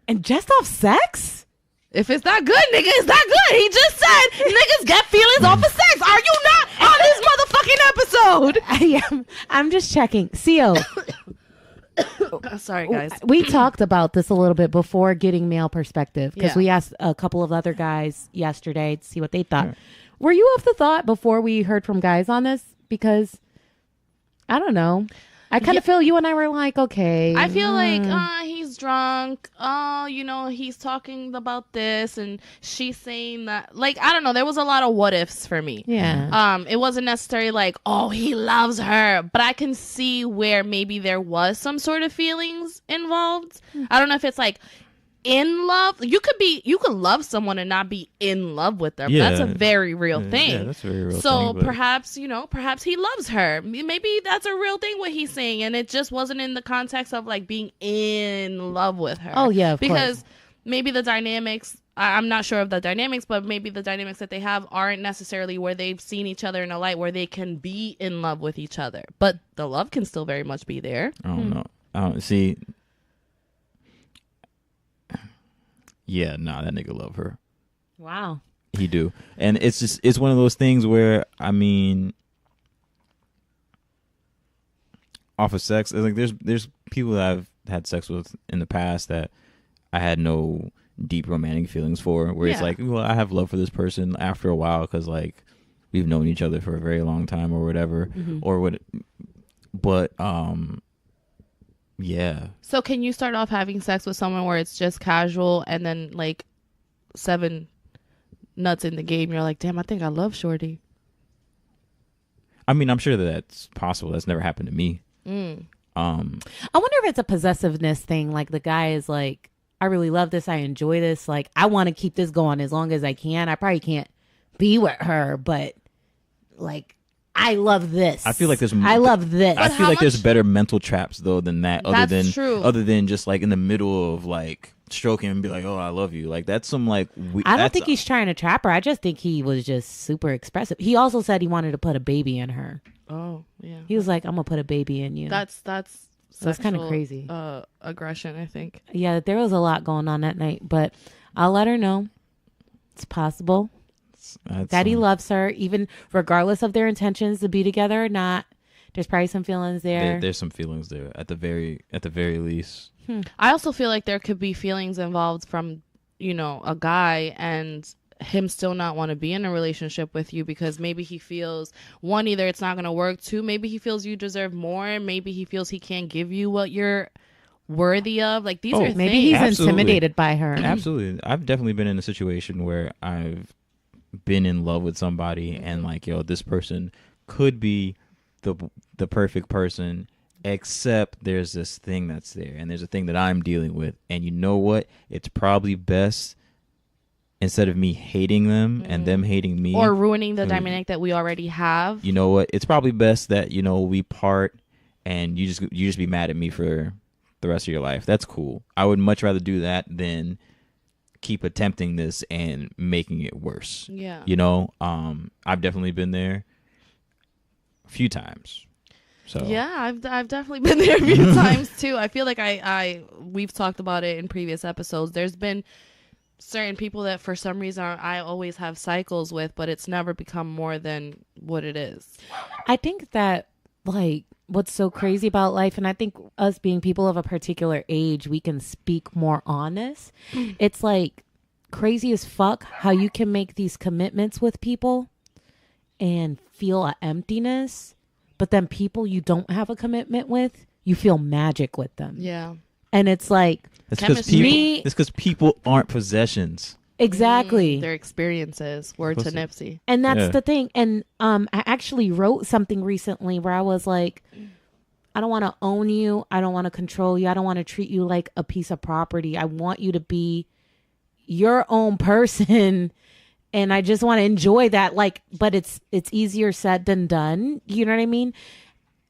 And just off sex? If it's not good, nigga, it's not good. He just said niggas get feelings off of sex. Are you not on this motherfucking episode? I am. I'm just checking. CO, Sorry, guys. we talked about this a little bit before getting male perspective because Yeah. we asked a couple of other guys yesterday to see what they thought. Were you of the thought before we heard from guys on this? Because I don't know. I kind of feel you and I were like, okay. I feel like he's drunk. Oh, you know, he's talking about this and she's saying that. Like, I don't know. There was a lot of what ifs for me. Yeah. It wasn't necessarily like, oh, he loves her, but I can see where maybe there was some sort of feelings involved. I don't know if it's like in love. You could love someone and not be in love with them. Yeah. That's a very real thing. Yeah, that's a very real So thing. but- perhaps, perhaps he loves her. Maybe that's a real thing what he's saying, and it just wasn't in the context of like being in love with her. Oh, yeah, of because course. maybe the dynamics. I'm not sure of the dynamics, but maybe the dynamics that they have aren't necessarily where they've seen each other in a light where they can be in love with each other. But the love can still very much be there. I don't know. I don't see. Yeah, nah, that nigga love her. Wow. He do, and it's one of those things where, I mean, off of sex, like there's people that I've had sex with in the past that I had no deep romantic feelings for. Where it's Yeah. like, well, I have love for this person after a while because like we've known each other for a very long time or whatever, or what. But yeah. So can you start off having sex with someone where it's just casual and then like 7 nuts in the game, you're like, damn, I think I love Shorty. I mean, I'm sure that's possible. That's never happened to me. I wonder if it's a possessiveness thing. Like the guy is like, I really love this. I enjoy this. Like, I want to keep this going as long as I can. I probably can't be with her, but like, I love this. I feel like there's. I love this. I But feel how like there's much- better mental traps though than that. That's true. Other than just like in the middle of like stroking and be like, oh, I love you. Like that's some like. I don't think he's trying to trap her. I just think he was just super expressive. He also said he wanted to put a baby in her. Oh, yeah. He was like, I'm gonna put a baby in you. That's That's kinda sexual, crazy. Aggression, I think. Yeah, there was a lot going on that night, but I'll let her know. It's possible. Daddy loves her, even regardless of their intentions to be together or not. There's probably some feelings there. There's some feelings there at the very least. I also feel like there could be feelings involved from, a guy and him still not want to be in a relationship with you because maybe he feels, one, either it's not going to work, two, maybe he feels you deserve more, maybe he feels he can't give you what you're worthy of. Like these are Maybe things. he's Absolutely. intimidated by her. Absolutely, I've definitely been in a situation where I've been in love with somebody and like, yo, this person could be the perfect person, except there's this thing that's there, and there's a thing that I'm dealing with, and you know what? It's probably best, instead of me hating them and them hating me Or ruining the dynamic that we already have. you know what? It's probably best that, we part and you just be mad at me for the rest of your life. That's cool. I would much rather do that than keep attempting this and making it worse. Yeah. You know, I've definitely been there a few times. So Yeah, I've definitely been there a few times too. I feel like we've talked about it in previous episodes. There's been certain people that for some reason I always have cycles with, but it's never become more than what it is. I think that, like, what's so crazy about life, and I think us being people of a particular age, we can speak more on this. It's like crazy as fuck how you can make these commitments with people and feel an emptiness, but then people you don't have a commitment with, you feel magic with them. Yeah. And it's like, it's because people aren't possessions. exactly. Their experiences. Word to Nipsey. And that's the thing. And I actually wrote something recently where I was like, I don't want to own you. I don't want to control you. I don't want to treat you like a piece of property. I want you to be your own person. And I just want to enjoy that. Like, but it's easier said than done. You know what I mean?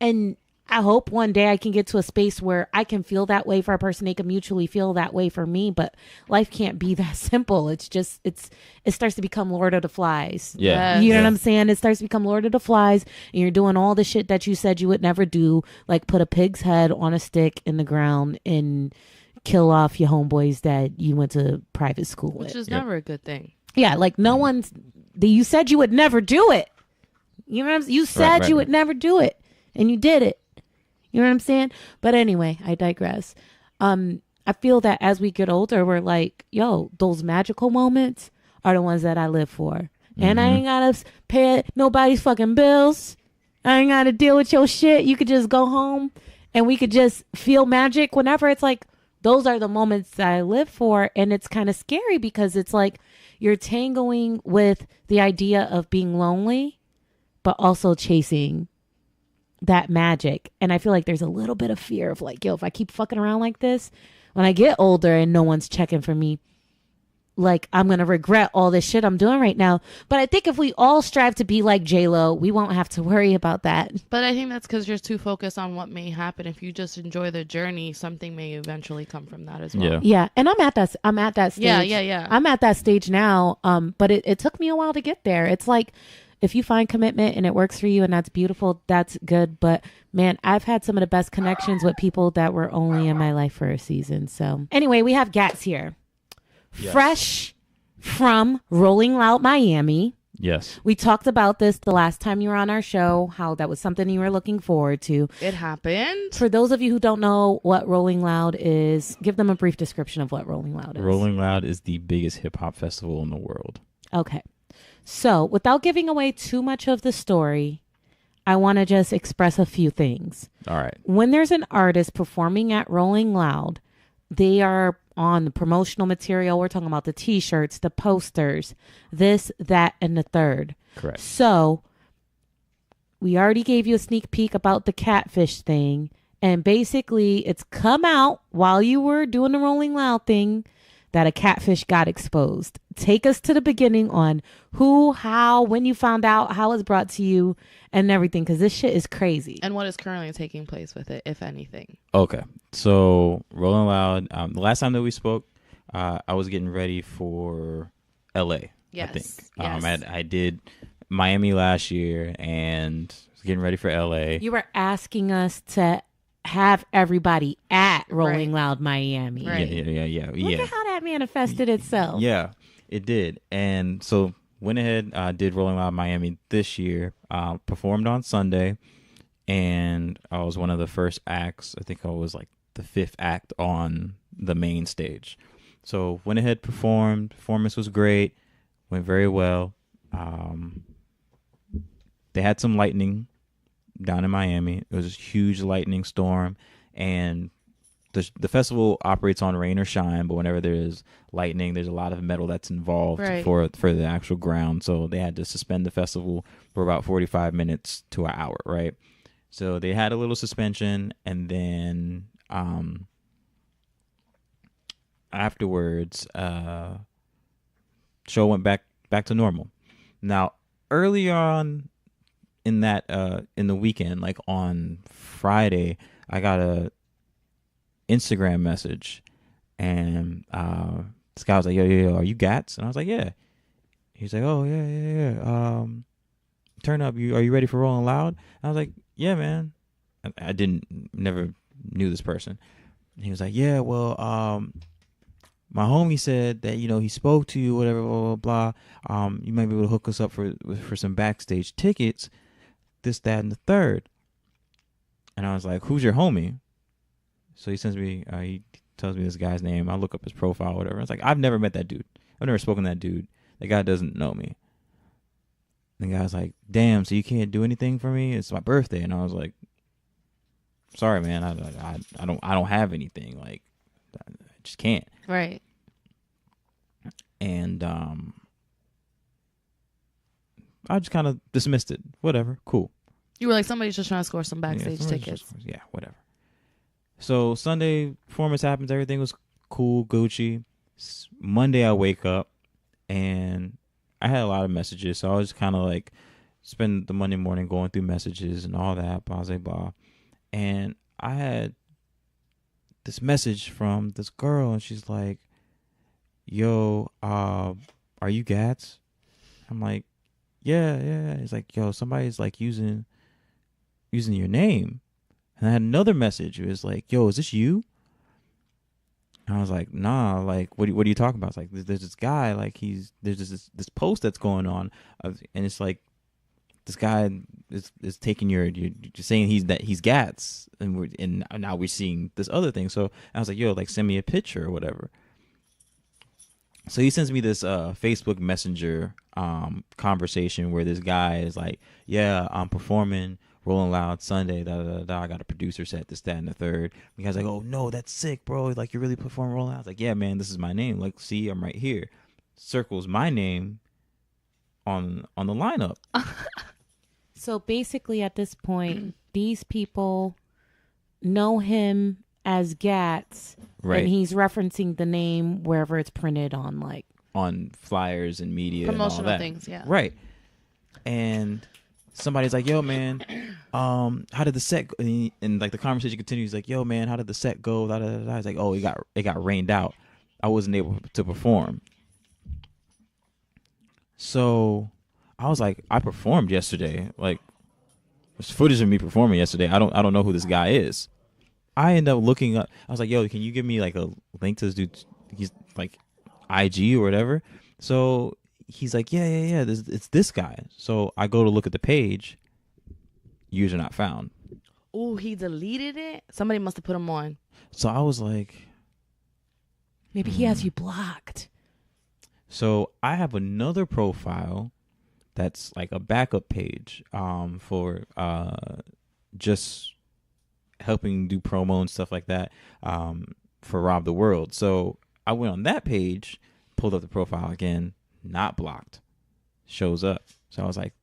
And I hope one day I can get to a space where I can feel that way for a person. They can mutually feel that way for me. But life can't be that simple. It's just, it starts to become Lord of the Flies. Yeah. You know what I'm saying? It starts to become Lord of the Flies. And you're doing all the shit that you said you would never do. Like put a pig's head on a stick in the ground and kill off your homeboys that you went to private school with. Which is never a good thing. Yeah. Like you said you would never do it. You know what I'm saying? You said you would never do it. And you did it. You know what I'm saying? But anyway, I digress. I feel that as we get older, we're like, yo, those magical moments are the ones that I live for. And I ain't got to pay nobody's fucking bills. I ain't got to deal with your shit. You could just go home and we could just feel magic whenever. It's like, those are the moments that I live for. And it's kind of scary because it's like you're tangling with the idea of being lonely, but also chasing that magic. And I feel like there's a little bit of fear of like, yo, if I keep fucking around like this, when I get older and no one's checking for me, like I'm going to regret all this shit I'm doing right now. But I think if we all strive to be like J-Lo, we won't have to worry about that. But I think that's because you're too focused on what may happen. If you just enjoy the journey, something may eventually come from that as well. Yeah. Yeah. And I'm at that stage. Yeah. I'm at that stage now. But it took me a while to get there. It's like, if you find commitment and it works for you and that's beautiful, that's good. But man, I've had some of the best connections with people that were only in my life for a season. So anyway, we have Gats here. Yes. Fresh from Rolling Loud, Miami. Yes. We talked about this the last time you were on our show, how that was something you were looking forward to. It happened. For those of you who don't know what Rolling Loud is, give them a brief description of what Rolling Loud is. Rolling Loud is the biggest hip hop festival in the world. Okay. So without giving away too much of the story, I want to just express a few things. All right. When there's an artist performing at Rolling Loud, they are on the promotional material. We're talking about the T-shirts, the posters, this, that, and the third. Correct. So we already gave you a sneak peek about the catfish thing. And basically it's come out while you were doing the Rolling Loud thing that a catfish got exposed. Take us to the beginning on who, how, when you found out, how it's brought to you, and everything, because this shit is crazy. And what is currently taking place with it, if anything. Okay. So, Rolling Loud, the last time that we spoke, I was getting ready for LA, yes. I think. Yes. I did Miami last year and was getting ready for LA. You were asking us to have everybody at Rolling Right. Loud Miami. Right. Yeah. Look at how that manifested itself. Yeah, it did. And so went ahead, did Rolling Loud Miami this year, performed on Sunday, and I was one of the first acts. I think I was like the fifth act on the main stage. So went ahead, performed. Performance was great, went very well. They had some lightning down in Miami. It was a huge lightning storm, and the festival operates on rain or shine, but whenever there's lightning, there's a lot of metal that's involved Right. for the actual ground. So they had to suspend the festival for about 45 minutes to an hour, right? So they had a little suspension, and then afterwards, show went back to normal. Now, early on in that in the weekend, like on Friday, I got a Instagram message, and this guy was like, yo, are you Gats? And I was like, yeah. He's like, oh yeah. Turn up. Are you ready for Rolling Loud? And I was like, yeah, man. I never knew this person. And he was like, yeah, well, my homie said that, you know, he spoke to you, whatever, blah, blah, blah. You might be able to hook us up for some backstage tickets, this, that, and the third. And I was like, who's your homie? So he sends me, he tells me this guy's name. I look up his profile, whatever. I was like, I've never met that dude. I've never spoken to that dude. That guy doesn't know me. And the guy's like, damn, so you can't do anything for me? It's my birthday. And I was like, sorry, man. I don't have anything. Like, I just can't. Right. And I just kind of dismissed it. Whatever. Cool. You were like, somebody's just trying to score some backstage tickets. Yeah, whatever. So Sunday, performance happens. Everything was cool, Gucci. Monday, I wake up and I had a lot of messages. So I was kind of like, spend the Monday morning going through messages and all that, blah, blah, blah. And I had this message from this girl, and she's like, yo, are you Gats? I'm like, yeah. It's like, yo, somebody's like using your name. And I had another message. It was like, yo, is this you? And I was like, nah, like, what are you talking about? It's like, there's this guy, like, there's this post that's going on, and it's like, this guy is taking you're saying he's Gats, and now we're seeing this other thing. So I was like, yo, like, send me a picture or whatever. So he sends me this Facebook Messenger conversation where this guy is like, yeah, I'm performing Rolling Loud Sunday, I got a producer set, this, that, and the third. The guy's like, oh no, that's sick, bro. Like, you're really performing Rolling Loud? I was like, yeah, man, this is my name. Like, see, I'm right here. Circles my name on the lineup. So basically, at this point, these people know him as Gats, Right. And he's referencing the name wherever it's printed on, like, on flyers and media, promotional and all that. things, yeah. Right. And somebody's like, yo, man, how did the set go? And like the conversation continues, like, yo, man, how did the set go? He's like, oh, it got rained out. I wasn't able to perform. So I was like, I performed yesterday. Like, there's footage of me performing yesterday. I don't know who this guy is. I end up looking up. I was like, yo, can you give me like a link to this dude? He's like IG or whatever. So he's like, yeah. It's this guy. So I go to look at the page. User not found. Oh, he deleted it? Somebody must have put him on. So I was like, maybe he has you blocked. So I have another profile that's like a backup page for just helping do promo and stuff like that for Rob the World. So I went on that page, pulled up the profile again, not blocked, shows up. So I was like,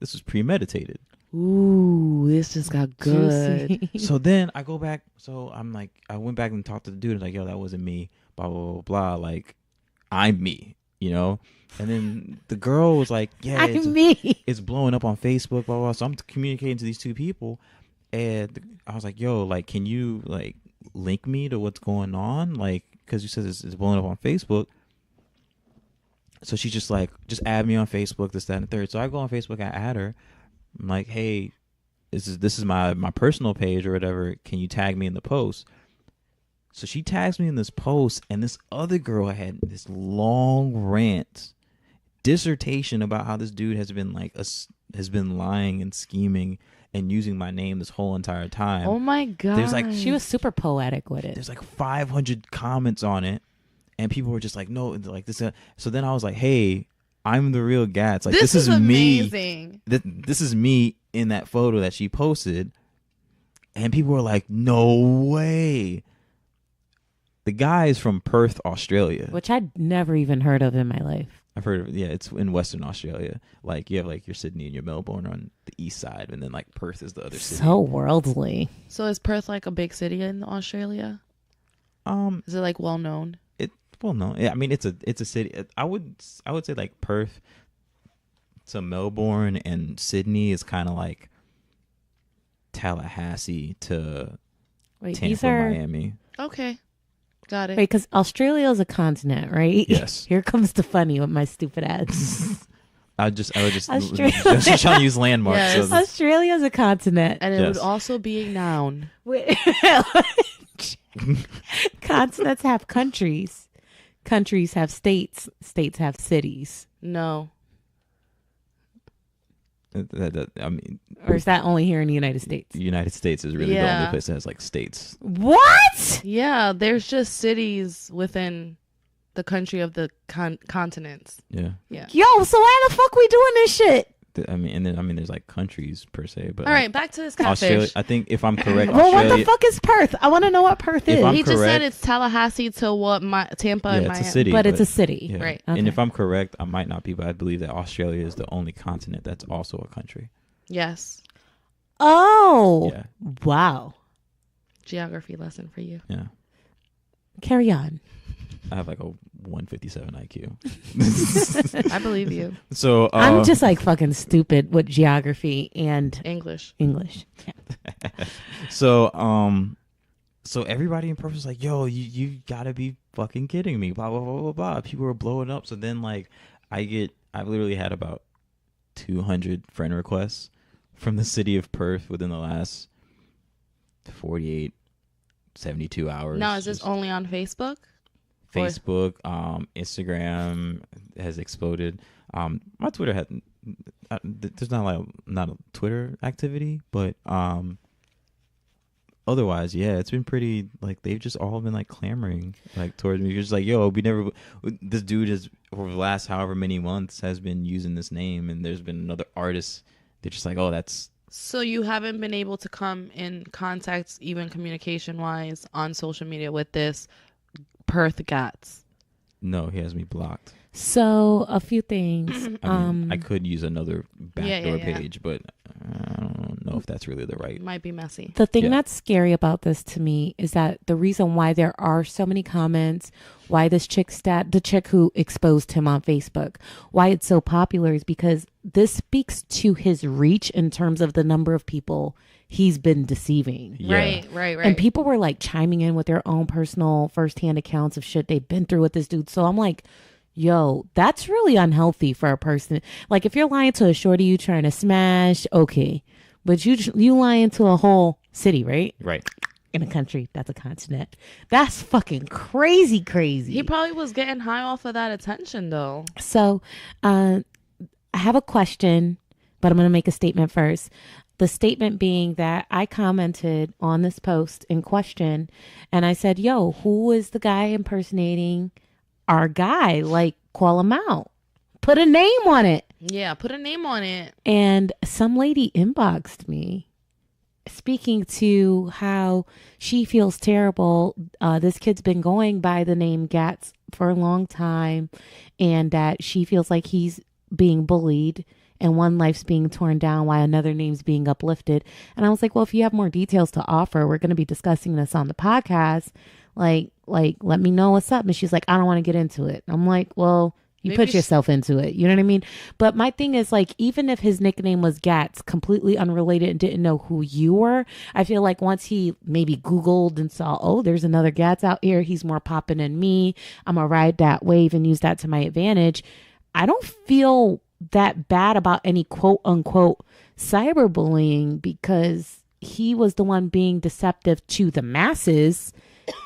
this is premeditated. Ooh, this just got good. So then I go back. So I'm like, I went back and talked to the dude. And like, yo, that wasn't me. Blah, blah, blah, blah. Like, I'm me, you know? And then the girl was like, yeah, I'm me. It's blowing up on Facebook, blah, blah. So I'm communicating to these two people. And I was like, yo, like, can you, like, link me to what's going on? Like, because you said it's blowing up on Facebook. So she just, like, just add me on Facebook, this, that, and the third. So I go on Facebook, I add her. I'm like, hey, this is my personal page or whatever. Can you tag me in the post? So she tags me in this post, and this other girl had this long rant, dissertation about how this dude has been lying and scheming and using my name this whole entire time. Oh my God. There's like, She was super poetic with it. there's like 500 comments on it, and people were just like, no, like this. So then I was like, hey, I'm the real Gats. Like, this is amazing. me. This is me in that photo that she posted, and people were like, no way. The guy is from Perth, Australia, Which I'd never even heard of in my life. I've heard of. Yeah, it's in Western Australia. Like, you have like your Sydney and your Melbourne on the east side, and then like Perth is the other city. So worldly. So is Perth like a big city in Australia? Is it like well known? Well, no. Yeah, I mean, it's a city. I would say like Perth to Melbourne and Sydney is kind of like Tallahassee to Wait, Tampa, Miami. Okay. Got it. Right, because Australia is a continent, right? Yes. Here comes the funny with my stupid ass. I would just Australia. just trying to use landmarks. Yes. So Australia is a continent. And it would Yes. also be a noun. Continents have countries. Countries have states. States have cities. No. I mean, Or is that only here in the United States? the United States is really the Yeah. only place that has like states. What? Yeah, there's just cities within the country of the continents. Yeah. Yeah. Yo, so why the fuck we doing this shit? I mean, and then there's like countries per se, but All right, back to this catfish. Australia. I think if I'm correct, Well, what Australia. the fuck is Perth? I want to know what Perth If is. I'm He just said correct- it's Tallahassee to what Tampa and Yeah, Miami. it's a city, but it's a city. Yeah. Right. And Okay. if I'm correct, I might not be, but I believe that Australia is the only continent that's also a country. Yes. Oh. Yeah. Wow. Geography lesson for you. Yeah. Carry on. I have like a 157 IQ. I believe you. So I'm just like fucking stupid with geography and English. English. so everybody in Perth was like, yo, you gotta be fucking kidding me, blah blah blah blah blah. People were blowing up. So then like I've literally had about 200 friend requests from the city of Perth within the last 48 72 hours. Now, is this Just only on Facebook? Facebook, Instagram has exploded. My Twitter had there's not a Twitter activity, but otherwise, yeah, it's been pretty, like, they've just all been like clamoring like towards me. You're just like, yo, this dude has over the last however many months has been using this name, and there's been another artist. They're just like, oh, that's. So you haven't been able to come in contact, even communication-wise, on social media with this Perth Gats? No, he has me blocked. So a few things. I mean, I could use another backdoor yeah. page, but I don't know if that's really the right. It might be messy. The thing Yeah. that's scary about this to me is that the reason why there are so many comments, why this the chick who exposed him on Facebook, why it's so popular is because this speaks to his reach in terms of the number of people he's been deceiving. Yeah. Right. And people were like chiming in with their own personal firsthand accounts of shit they've been through with this dude. So I'm like, yo, that's really unhealthy for a person. Like, if you're lying to a shorty you trying to smash, okay. But you lying to a whole city, right? Right. In a country that's a continent. That's fucking crazy. He probably was getting high off of that attention, though. So I have a question, but I'm going to make a statement first. The statement being that I commented on this post in question, and I said, yo, who is the guy impersonating our guy? Like, call him out. Put a name on it. Yeah, put a name on it. And some lady inboxed me speaking to how she feels terrible. This kid's been going by the name Gats for a long time, and that she feels like he's being bullied and one life's being torn down while another name's being uplifted. And I was like, well, if you have more details to offer, we're going to be discussing this on the podcast. Like, let me know what's up. And she's like, I don't want to get into it. I'm like, well, you Maybe put yourself into it. You know what I mean? But my thing is, like, even if his nickname was Gats, completely unrelated, and didn't know who you were, I feel like once he maybe Googled and saw, oh, there's another Gats out here, he's more popping than me, I'm going to ride that wave and use that to my advantage. I don't feel that bad about any quote unquote cyberbullying, because he was the one being deceptive to the masses,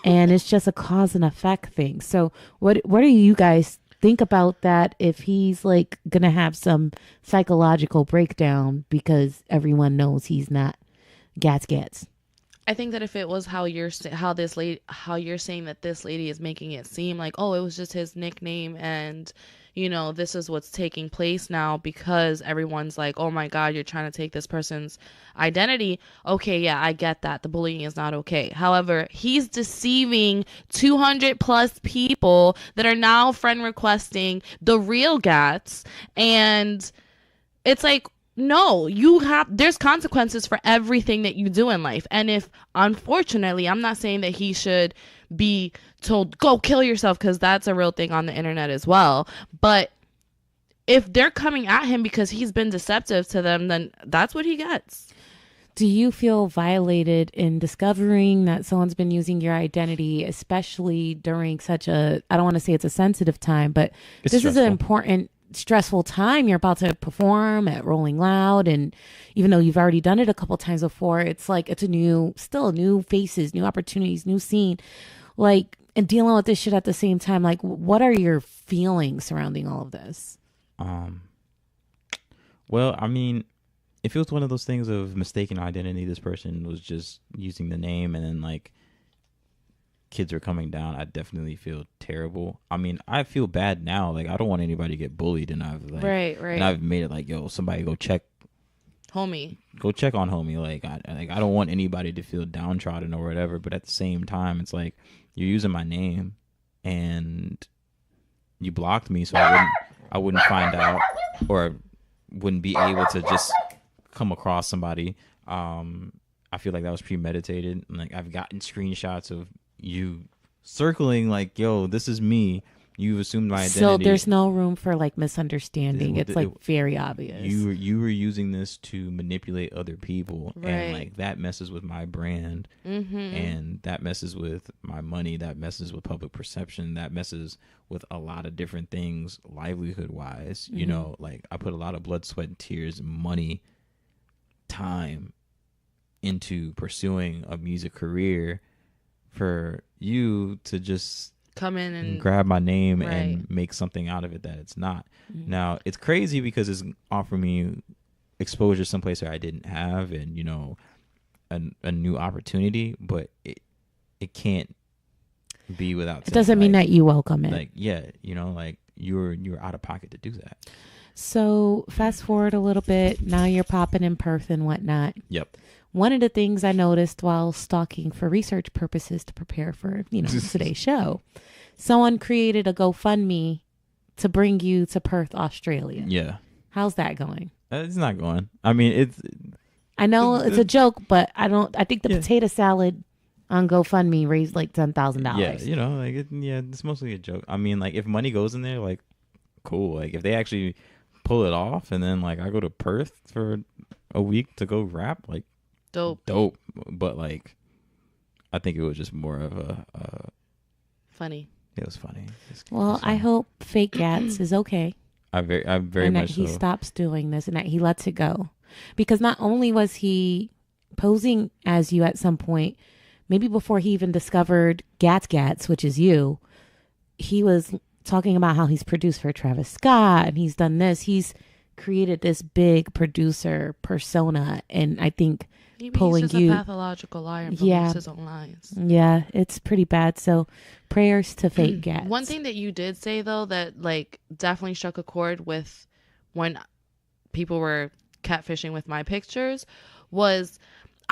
and it's just a cause and effect thing. So what do you guys think about that, if he's like gonna have some psychological breakdown because everyone knows he's not Gats? I think that if it was how you're saying that this lady is making it seem like, oh, it was just his nickname, and you know, this is what's taking place now because everyone's like, oh my God, you're trying to take this person's identity. Okay, yeah, I get that. The bullying is not okay. However, he's deceiving 200 plus people that are now friend requesting the real Gats. And it's like, no, there's consequences for everything that you do in life. And if, unfortunately, I'm not saying that he should be told, go kill yourself, because that's a real thing on the internet as well. But if they're coming at him because he's been deceptive to them, then that's what he gets. Do you feel violated in discovering that someone's been using your identity, especially during such a, I don't want to say it's a sensitive time, but It's this is an stressful. important, stressful time. You're about to perform at Rolling Loud. And even though you've already done it a couple times before, it's like, it's a new, still new faces, new opportunities, new scene. Like, and dealing with this shit at the same time. Like, what are your feelings surrounding all of this? Well, I mean, if it was one of those things of mistaken identity, this person was just using the name and then like kids are coming down, I definitely feel terrible. I mean, I feel bad now. Like, I don't want anybody to get bullied, and I've like, Right. and I've made it like, yo, somebody go check Homie. on homie. Like, I don't want anybody to feel downtrodden or whatever. But at the same time, it's like you're using my name, and you blocked me, so I wouldn't find out or wouldn't be able to just come across somebody. I feel like that was premeditated. And like, I've gotten screenshots of you circling like, yo, this is me. You've assumed my identity. So there's no room for like misunderstanding. It's like very obvious. You were using this to manipulate other people, Right. and like that messes with my brand, and that messes with my money. That messes with public perception. That messes with a lot of different things, livelihood wise. You know, like I put a lot of blood, sweat, and tears, money, time into pursuing a music career for you to just Come in and grab my name Right. and make something out of it that it's not. Now, it's crazy because it's offering me exposure someplace where I didn't have, and you know, a new opportunity, but it can't be without It doesn't mean like, that you welcome it. like, yeah, you know, like you're out of pocket to do that. So fast forward a little bit. Now you're popping in Perth and whatnot. Yep. One of the things I noticed while stalking for research purposes to prepare for, you know, today's show, someone created a GoFundMe to bring you to Perth, Australia. Yeah. How's that going? It's not going. I mean, I know it's a joke, but I think the Yeah. potato salad on GoFundMe raised like $10,000. yeah, you know, like, it's mostly a joke. I mean, like, if money goes in there, like, cool. Like, if they actually pull it off, and then, like, I go to Perth for a week to go rap, like, dope. But, like, I think it was just more of Funny. it was funny. Well, I hope Fake Gats is okay. I very and much that he so. stops doing this and that he lets it go. Because not only was he posing as you at some point, maybe before he even discovered Gats, which is you, he was talking about how he's produced for Travis Scott and he's done this. He's created this big producer persona, and I think Maybe pulling he's just you. a pathological liar and Yeah. believes his own lies. Yeah, it's pretty bad. So prayers to Fake Gats. One thing that you did say though that like definitely struck a chord with when people were catfishing with my pictures was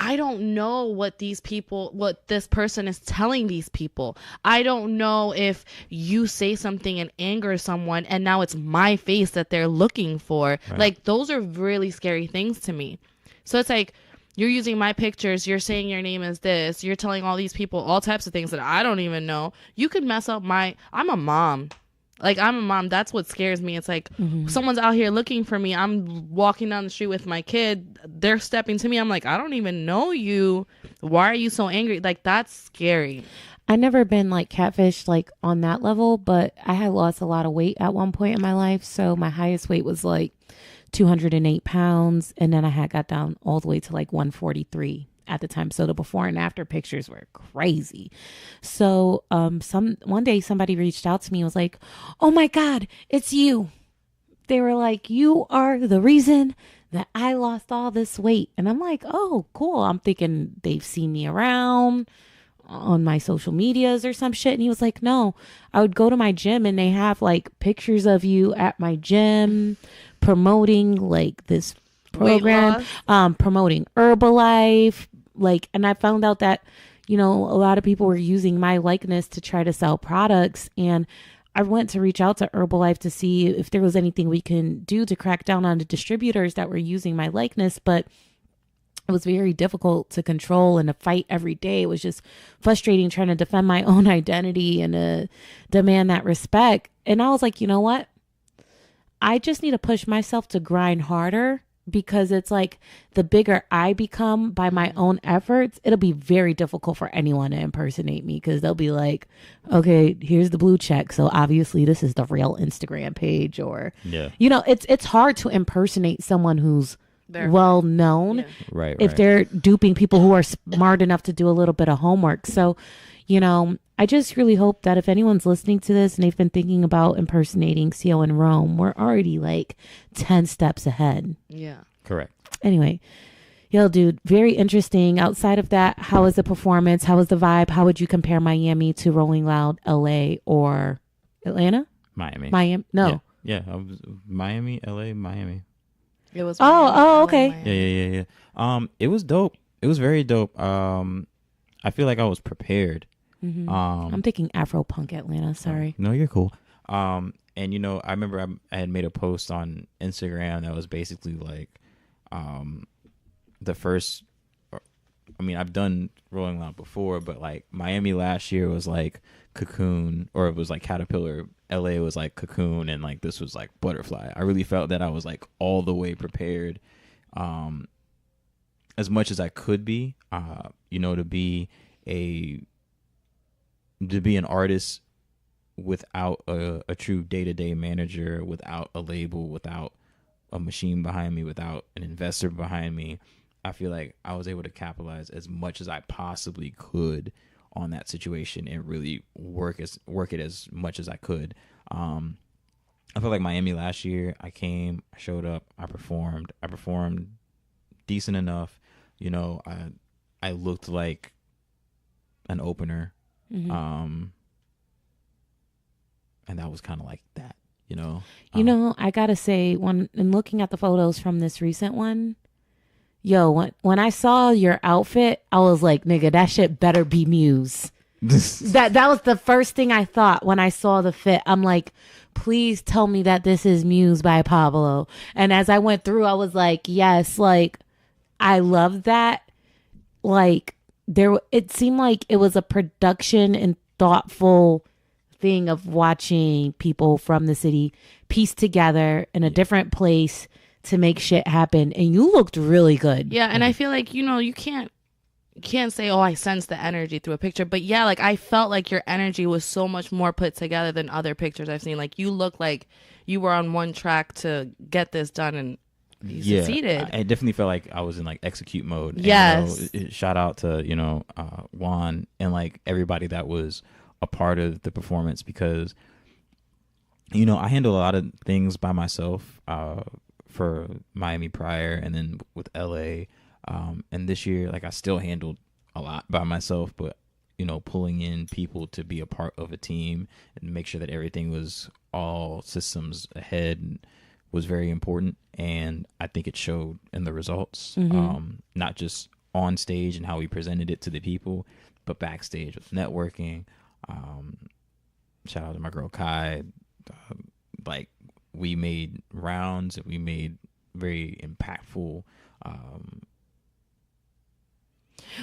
I don't know what this person is telling these people. I don't know if you say something and anger someone and now it's my face that they're looking for. Right. Like those are really scary things to me. So it's like you're using my pictures, you're saying your name is this, you're telling all these people all types of things that I don't even know. You could mess up I'm a mom. Like, I'm a mom. That's what scares me. It's like someone's out here looking for me. I'm walking down the street with my kid. They're stepping to me. I'm like, I don't even know you. Why are you so angry? Like, that's scary. I never been like catfished like on that level, but I had lost a lot of weight at one point in my life. So my highest weight was like 208 pounds. And then I had got down all the way to like 143 at the time. So the before and after pictures were crazy. So one day somebody reached out to me and was like, oh my God, it's you. They were like, you are the reason that I lost all this weight. And I'm like, oh, cool. I'm thinking they've seen me around on my social medias or some shit. And he was like, no, I would go to my gym and they have like pictures of you at my gym promoting like this program, promoting Herbalife. Like, and I found out that, you know, a lot of people were using my likeness to try to sell products. And I went to reach out to Herbalife to see if there was anything we can do to crack down on the distributors that were using my likeness. But it was very difficult to control and to fight every day. It was just frustrating trying to defend my own identity and to demand that respect. And I was like, you know what? I just need to push myself to grind harder because it's like the bigger I become by my own efforts, it'll be very difficult for anyone to impersonate me because they'll be like, okay, here's the blue check. So obviously this is the real Instagram page, or, you know, it's hard to impersonate someone who's well known right, if they're duping people who are smart enough to do a little bit of homework. So, you know, I just really hope that if anyone's listening to this and they've been thinking about impersonating CO in Rome, we're already like 10 steps ahead. Yeah. Correct. Anyway, yo, dude, very interesting. Outside of that, how was the performance? How was the vibe? How would you compare Miami to Rolling Loud, LA, or Atlanta? Miami. No. Yeah. I was Miami, LA, Miami. It was. Okay. Yeah. It was dope. It was very dope. I feel like I was prepared. Mm-hmm. I'm thinking Afro Punk Atlanta. Sorry. No, you're cool. And you know, I remember I had made a post on Instagram that was basically like, the first. I mean, I've done Rolling Loud before, but like Miami last year was like Cocoon, or it was like Caterpillar. LA was like Cocoon, and like this was like Butterfly. I really felt that I was like all the way prepared, as much as I could be. You know, to be an artist without a true day-to-day manager, without a label, without a machine behind me, without an investor behind me. I feel like I was able to capitalize as much as I possibly could on that situation and really work it as much as I could. I feel like Miami last year, I showed up, I performed decent enough. You know, I looked like an opener. Mm-hmm. And that was kind of like that, you know. You know, I gotta say, in looking at the photos from this recent one, yo, when I saw your outfit, I was like, nigga, that shit better be Muse. that was the first thing I thought when I saw the fit. I'm like, please tell me that this is Muse by Pablo. And as I went through, I was like, yes, like, I love that. Like, it seemed like it was a production and thoughtful thing of watching people from the city piece together in a different place to make shit happen. And you looked really good. Yeah, and I feel like, you know, you can't say, oh, I sense the energy through a picture. But yeah, like I felt like your energy was so much more put together than other pictures I've seen. Like you look like you were on one track to get this done, and you succeeded. I definitely felt like I was in like execute mode. Yes. And, you know, shout out to, you know, Juan and like everybody that was a part of the performance, because, you know, I handle a lot of things by myself for Miami prior, and then with LA. And this year, like I still handled a lot by myself, but, you know, pulling in people to be a part of a team and make sure that everything was all systems ahead was very important. And I think it showed in the results, not just on stage and how we presented it to the people, but backstage with networking. Shout out to my girl Kai. Like we made rounds and we made very impactful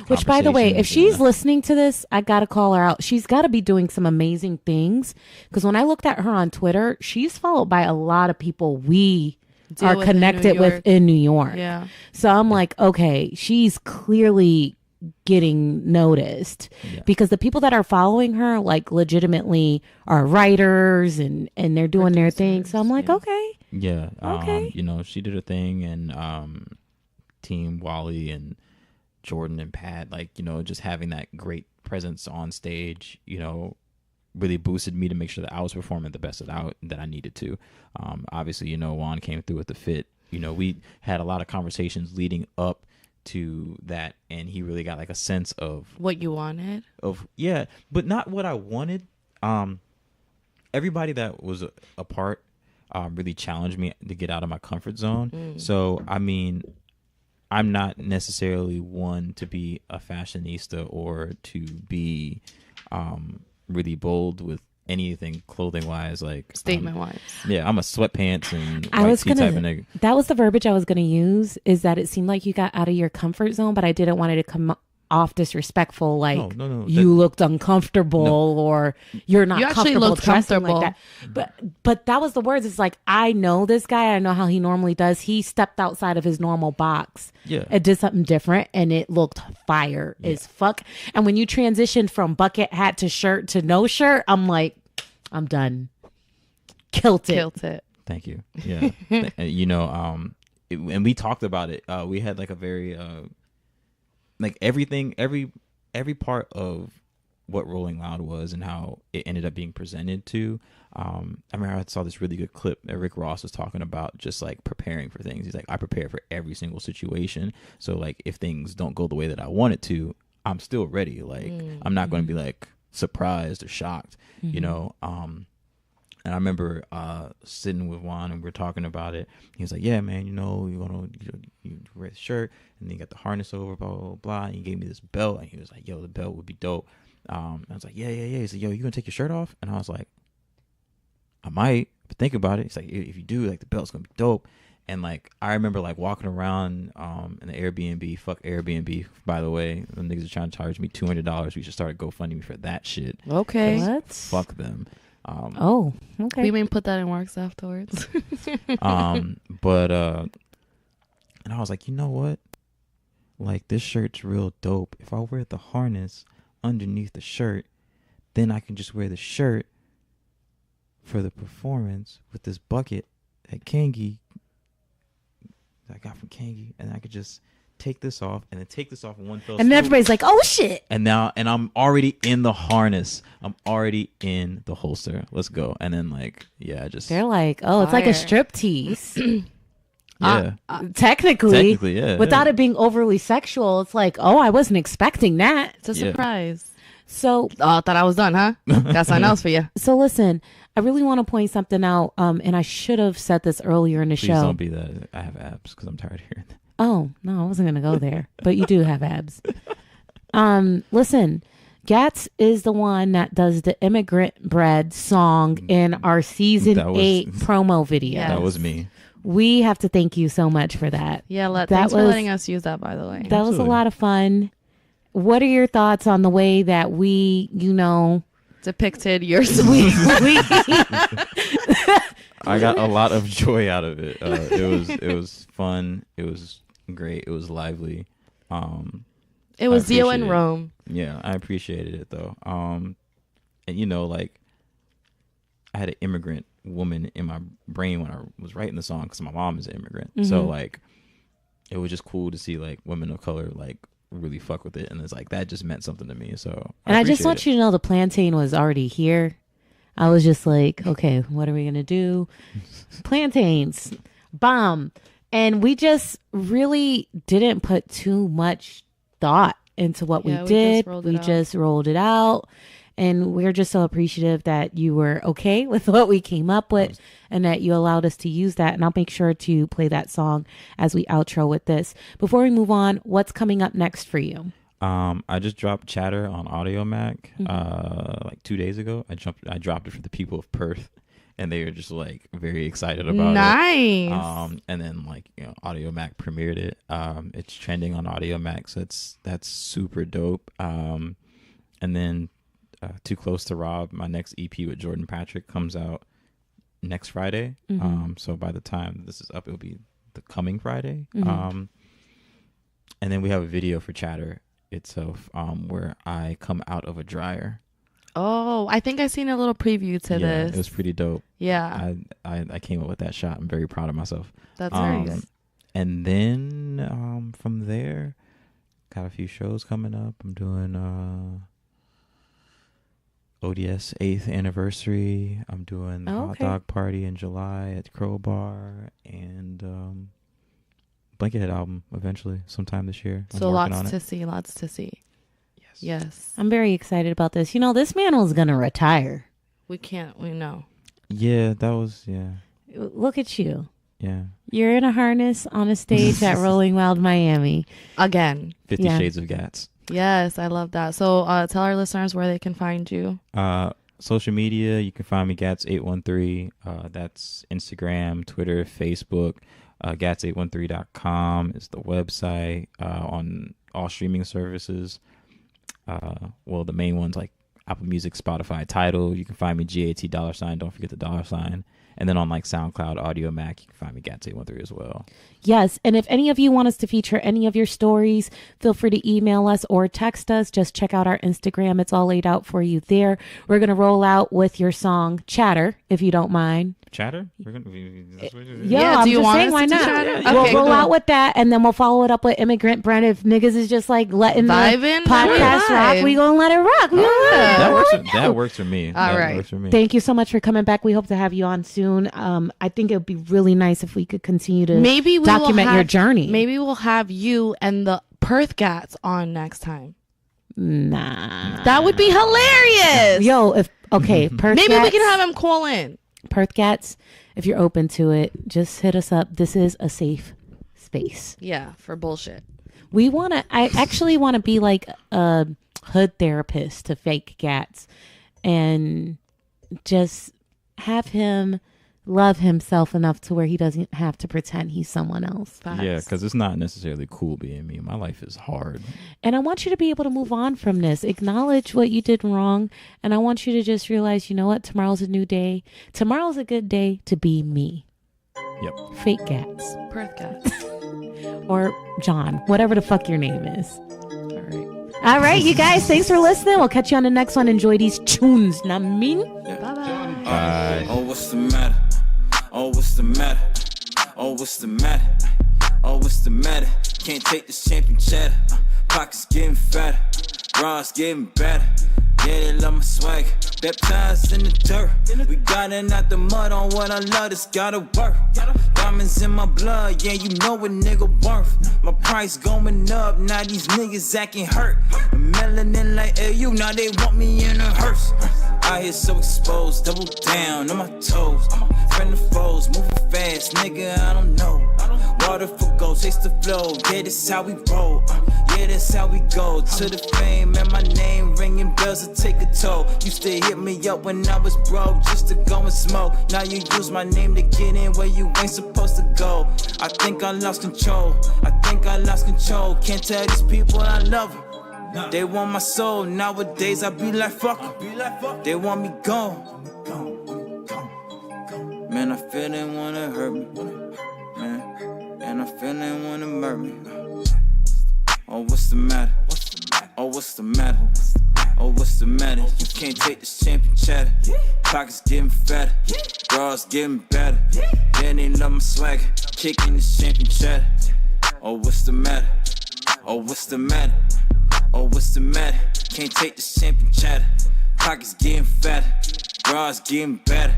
which, by the way, if she's listening to this, I gotta call her out. She's got to be doing some amazing things, because when I looked at her on Twitter, she's followed by a lot of people we are connected with in New York. Yeah. So I'm like, okay, she's clearly getting noticed, because the people that are following her like legitimately are writers and they're doing their thing. So I'm like, okay. Yeah. Okay. You know, she did her thing, and Team Wally and Jordan and Pat, like, you know, just having that great presence on stage, you know, really boosted me to make sure that I was performing the best that I needed to. Obviously, you know, Juan came through with the fit. You know, we had a lot of conversations leading up to that, and he really got like a sense of what you wanted. Yeah, but not what I wanted. Everybody that was a part really challenged me to get out of my comfort zone. So, I mean, I'm not necessarily one to be a fashionista or to be really bold with anything clothing wise, like statement wise. Yeah, I'm a sweatpants and white tee type of nigga. That was the verbiage I was gonna use, is that it seemed like you got out of your comfort zone, but I didn't want it to come off disrespectful, like No. you looked uncomfortable or you're not You actually comfortable looked dressing comfortable. like that. But that was the words. It's like, I know this guy. I know how he normally does. He stepped outside of his normal box. Yeah. It did something different and it looked fire as fuck. And when you transitioned from bucket hat to shirt to no shirt, I'm like, I'm done. Killed it. Thank you. Yeah. You know, and we talked about it. We had like a very like everything, every part of what Rolling Loud was and how it ended up being presented to. I remember I saw this really good clip that Rick Ross was talking about, just like preparing for things. He's like, I prepare for every single situation. So like, if things don't go the way that I want it to, I'm still ready. Like, I'm not going to be like surprised or shocked, you know? And I remember sitting with Juan and we were talking about it. He was like, yeah, man, you know, you wear the shirt and then you got the harness over, blah, blah, blah, blah. And he gave me this belt and he was like, yo, the belt would be dope. I was like, yeah. He said, yo, you gonna take your shirt off? And I was like, I might, but think about it. He's like, if you do, like, the belt's gonna be dope. And like, I remember like walking around in the Airbnb. Fuck Airbnb, by the way. The niggas are trying to charge me $200. We should start a GoFundMe for that shit. Okay. What? Fuck them. Okay. We may put that in works afterwards. But and I was like, you know what? Like, this shirt's real dope. If I wear the harness underneath the shirt, then I can just wear the shirt for the performance with this bucket that Kangi that I got from Kangi, and I could just take this off and then take this off in one fell And swoop. everybody's like, oh shit. And I'm already in the harness. I'm already in the holster. Let's go. And then like, yeah, just They're like, oh, it's like a Fire. strip tease. yeah. Technically, Yeah. without it being overly sexual, it's like, oh, I wasn't expecting that. It's a Yeah. surprise. So Oh, I thought I was done, huh? Got something else for you. listen, I really want to point something out. And I should have said this earlier in the Please show. don't be that. I have abs because I'm tired of hearing that. Oh, no, I wasn't going to go there, but you do have abs. Listen, Gats is the one that does the Immigrant Bread song in our season That was- 8 promo video. Yes. That was me. We have to thank you so much for that. Yeah, That thanks for was- letting us use that, by the way. That was a Absolutely. lot of fun. What are your thoughts on the way that we, Depicted your we I got a lot of joy out of it. It was fun. It was great. It was lively. It was I Zio appreciate in it. Rome. Yeah, I appreciated it though. And you know, like, I had an immigrant woman in my brain when I was writing the song because my mom is an immigrant. So like, it was just cool to see like women of color like really fuck with it, and it's like that just meant something to me. So And I just want you to know the plantain was already here. I was just like, okay, what are we gonna do? Plantains, bomb. And we just really didn't put too much thought into what Yeah, we did. rolled it We out. just rolled it out. And we're just so appreciative that you were okay with what we came up with and that you allowed us to use that. And I'll make sure to play that song as we outro with this. Before we move on, what's coming up next for you? I just dropped Chatter on Audiomack like 2 days ago. I dropped it for the people of Perth, and they were just like very excited about it. Nice. And then like, you know, Audiomack premiered it. It's trending on Audiomack, so that's super dope. And then Too Close to Rob, my next EP with Jordan Patrick, comes out next Friday. So by the time this is up, it'll be the coming Friday. And then we have a video for Chatter itself, where I come out of a dryer. Oh, I think I seen a little preview to Yeah, this. it was pretty dope. Yeah, I came up with that shot. I'm very proud of myself. that's very good. And then from there, got a few shows coming up. I'm doing ODS 8th anniversary. I'm doing the Hot Dog Party in July at Crowbar, and Blankethead album eventually sometime this year. I'm So working on lots it. to see. Yes. Yes. I'm very excited about this. You know, this man was going to retire. We know. Yeah, that was Look at you. yeah. You're in a harness on a stage at Rolling Loud Miami. Again. 50 Yeah. Shades of Gats. Yes, I love that. So tell our listeners where they can find you. Social media, you can find me Gats813. That's Instagram, Twitter, Facebook. Gats813.com is the website. On all streaming services. Well, the main ones like Apple Music, Spotify, Tidal. You can find me GAT $. Don't forget the $. And then on like SoundCloud, Audiomack, you can find me GAT813 as well. Yes. And if any of you want us to feature any of your stories, feel free to email us or text us. Just check out our Instagram. It's all laid out for you there. We're going to roll out with your song Chatter, if you don't mind. Chatter? Do I'm you just want saying, us why to not? chatter? We'll Okay, roll cool. out with that, and then we'll follow it up with Immigrant Brent. If niggas is just like letting Vibing, the podcast rock, we gonna let it rock. We gonna let it rock. That works for me. All right. Works for me. Thank you so much for coming back. We hope to have you on soon. I think it would be really nice if we could continue to Maybe we document will your have, journey. Maybe we'll have you and the Perth Gats on next time. Nah. That would be hilarious. Yo, if okay, Perth Maybe we Gats, can have him call in. Perth Gats, if you're open to it, just hit us up. This is a safe space. Yeah, for bullshit. I actually want to be like a hood therapist to fake Gats and just have him love himself enough to where he doesn't have to pretend he's someone else. Yeah, because it's not necessarily cool being me. My life is hard. And I want you to be able to move on from this. Acknowledge what you did wrong. And I want you to just realize, you know what? Tomorrow's a new day. Tomorrow's a good day to be me. Yep. Fake Gats. Perth Gats. Or John. Whatever the fuck your name is. All right. All right, you guys. Thanks for listening. We'll catch you on the next one. Enjoy these tunes. Know what I mean? Bye-bye. Bye. Oh, what's the matter? Oh, what's the matter? Oh, what's the matter? Oh, what's the matter? Can't take this champion chatter. Pockets getting fatter, bras getting better. Yeah, they love my swag. Baptized in the dirt. We got it out the mud on what I love. This gotta work. Diamonds in my blood. Yeah, you know what nigga worth. My price going up. Now these niggas acting hurt. Melanin like AU. Now they want me in a hearse. Out here so exposed. Double down on my toes. Friend of foes. Moving fast. Nigga, I don't know. Water for gold. Chase the flow. Yeah, this how we roll. Yeah, that's how we go. To the fame and my name ringing bells to take a toll. Used to hit me up when I was broke just to go and smoke. Now you use my name to get in where you ain't supposed to go. I think I lost control. I think I lost control. Can't tell these people I love them. They want my soul. Nowadays I be like fuck 'em. They want me gone. Man, I feel they wanna hurt me. Man, and I feel they wanna murder me. Oh, what's the matter? Oh, what's the matter? Oh, what's the matter? You can't take this champion chatter. Pockets getting fatter, bras getting better. Yeah, they love my swagger, kicking this champion chatter. Oh, what's the matter? Oh, what's the matter? Oh, what's the matter? Can't take this champion chatter. Pockets getting fatter, bras getting better.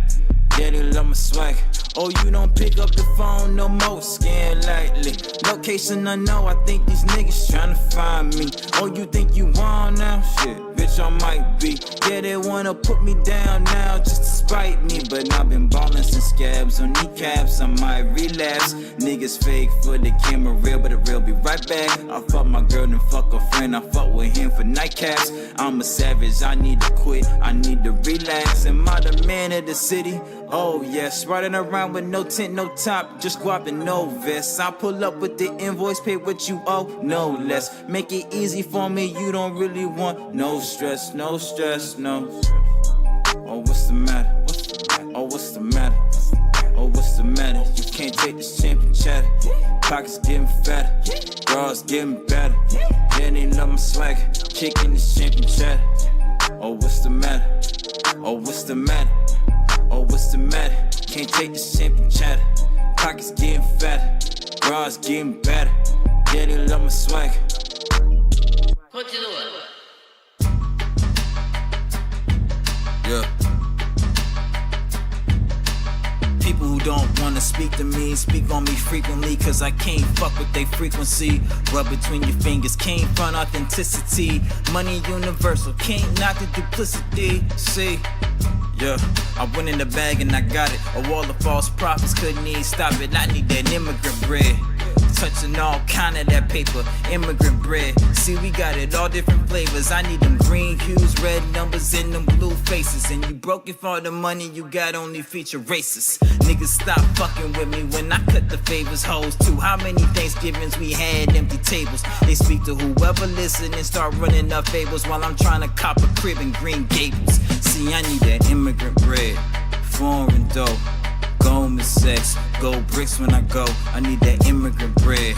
Yeah, they love my swagger. Oh, you don't pick up the phone no more, scan lightly. Location unknown, I think these niggas tryna find me. Oh, you think you on now? Shit, bitch, I might be. Yeah, they wanna put me down now just to spite me. But I've been ballin' since scabs on kneecaps, I might relapse. Niggas fake for the camera, real, but the real be right back. I fuck my girl, then fuck a friend, I fuck with him for nightcaps. I'm a savage, I need to quit, I need to relax. Am I the man of the city? Oh yes, riding around with no tent, no top, just guap and no vest. I pull up with the invoice, pay what you owe, no less. Make it easy for me, you don't really want no stress, no stress, no. Oh, what's the matter? Oh, what's the matter? Oh, what's the matter? You can't take this champion chatter. Pockets getting fatter, bras getting better. Yeah, they love my swagger, kicking this champion chatter. Oh, what's the matter? Oh, what's the matter? Oh, what's the matter? Can't take this champion chatter. Pockets getting fatter, bras getting better. Yeah, they love my swagger. Yeah. People who don't wanna speak to me, speak on me frequently, cause I can't fuck with they frequency. Rub between your fingers, can't front authenticity. Money universal, can't knock the duplicity. See? Yeah, I went in the bag and I got it. A wall of false prophets couldn't even stop it. I need that immigrant bread. touching all kind of that paper. Immigrant bread, see we got it all different flavors. I need them green hues, red numbers, and them blue faces. And you broke it for the money you got, only feature racist. Niggas stop fucking with me when I cut the favors. Hoes too, how many Thanksgivings we had empty tables? They speak to whoever listen and start running up fables while I'm trying to cop a crib in Green Gables. See, I need that immigrant bread, foreign dough, Goldman Sachs, gold bricks when I go. I need that immigrant bread.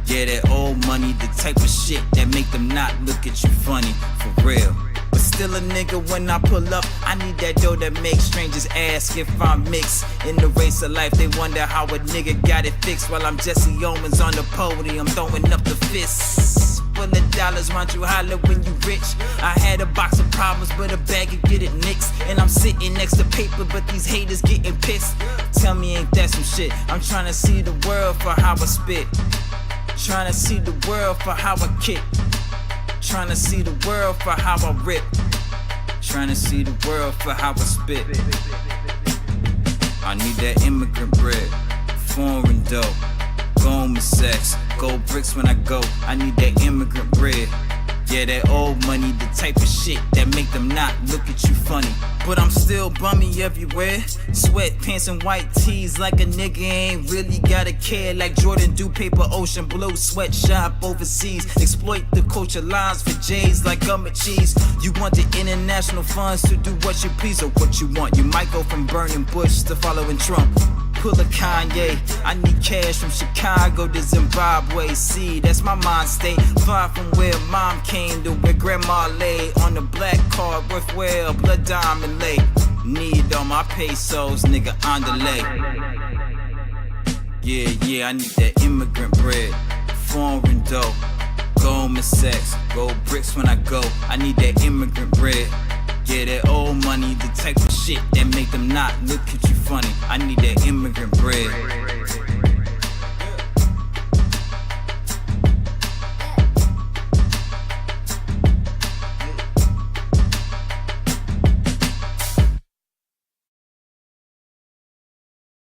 Yeah, that old money, the type of shit that make them not look at you funny, for real. But still a nigga when I pull up, I need that dough that makes strangers ask if I'm mixed. In the race of life, they wonder how a nigga got it fixed. While I'm Jesse Owens on the podium, throwing up the fists. Full of dollars, want you holler when you rich. I had a box of problems, but a bag of get it mixed. And I'm sitting next to paper, but these haters getting pissed. Tell me, ain't that some shit? I'm trying to see the world for how I spit. Trying to see the world for how I kick. Trying to see the world for how I rip. Trying to see the world for how I spit. I need that immigrant bread, foreign dough, Goldman Sachs, gold bricks when I go. I need that immigrant bread. Yeah, that old money, the type of shit that make them not look at you funny. But I'm still bummy everywhere. Sweatpants and white tees like a nigga ain't really gotta care. Like Jordan do paper ocean blue, sweatshop overseas. Exploit the culture lines for J's like gum and cheese. You want the international funds to do what you please or what you want. You might go from burning Bush to following Trump. Pull a Kanye, I need cash from Chicago to Zimbabwe. See, that's my mind state. Far from where mom came to where grandma lay. On the black card worth well, blood diamond lay. Need all my pesos, nigga, on delay. Yeah, I need that immigrant bread, foreign dough, Goldman Sachs, gold bricks when I go. I need that immigrant bread. Yeah, that old money, the type of shit that make them not look at you funny. I need that immigrant bread.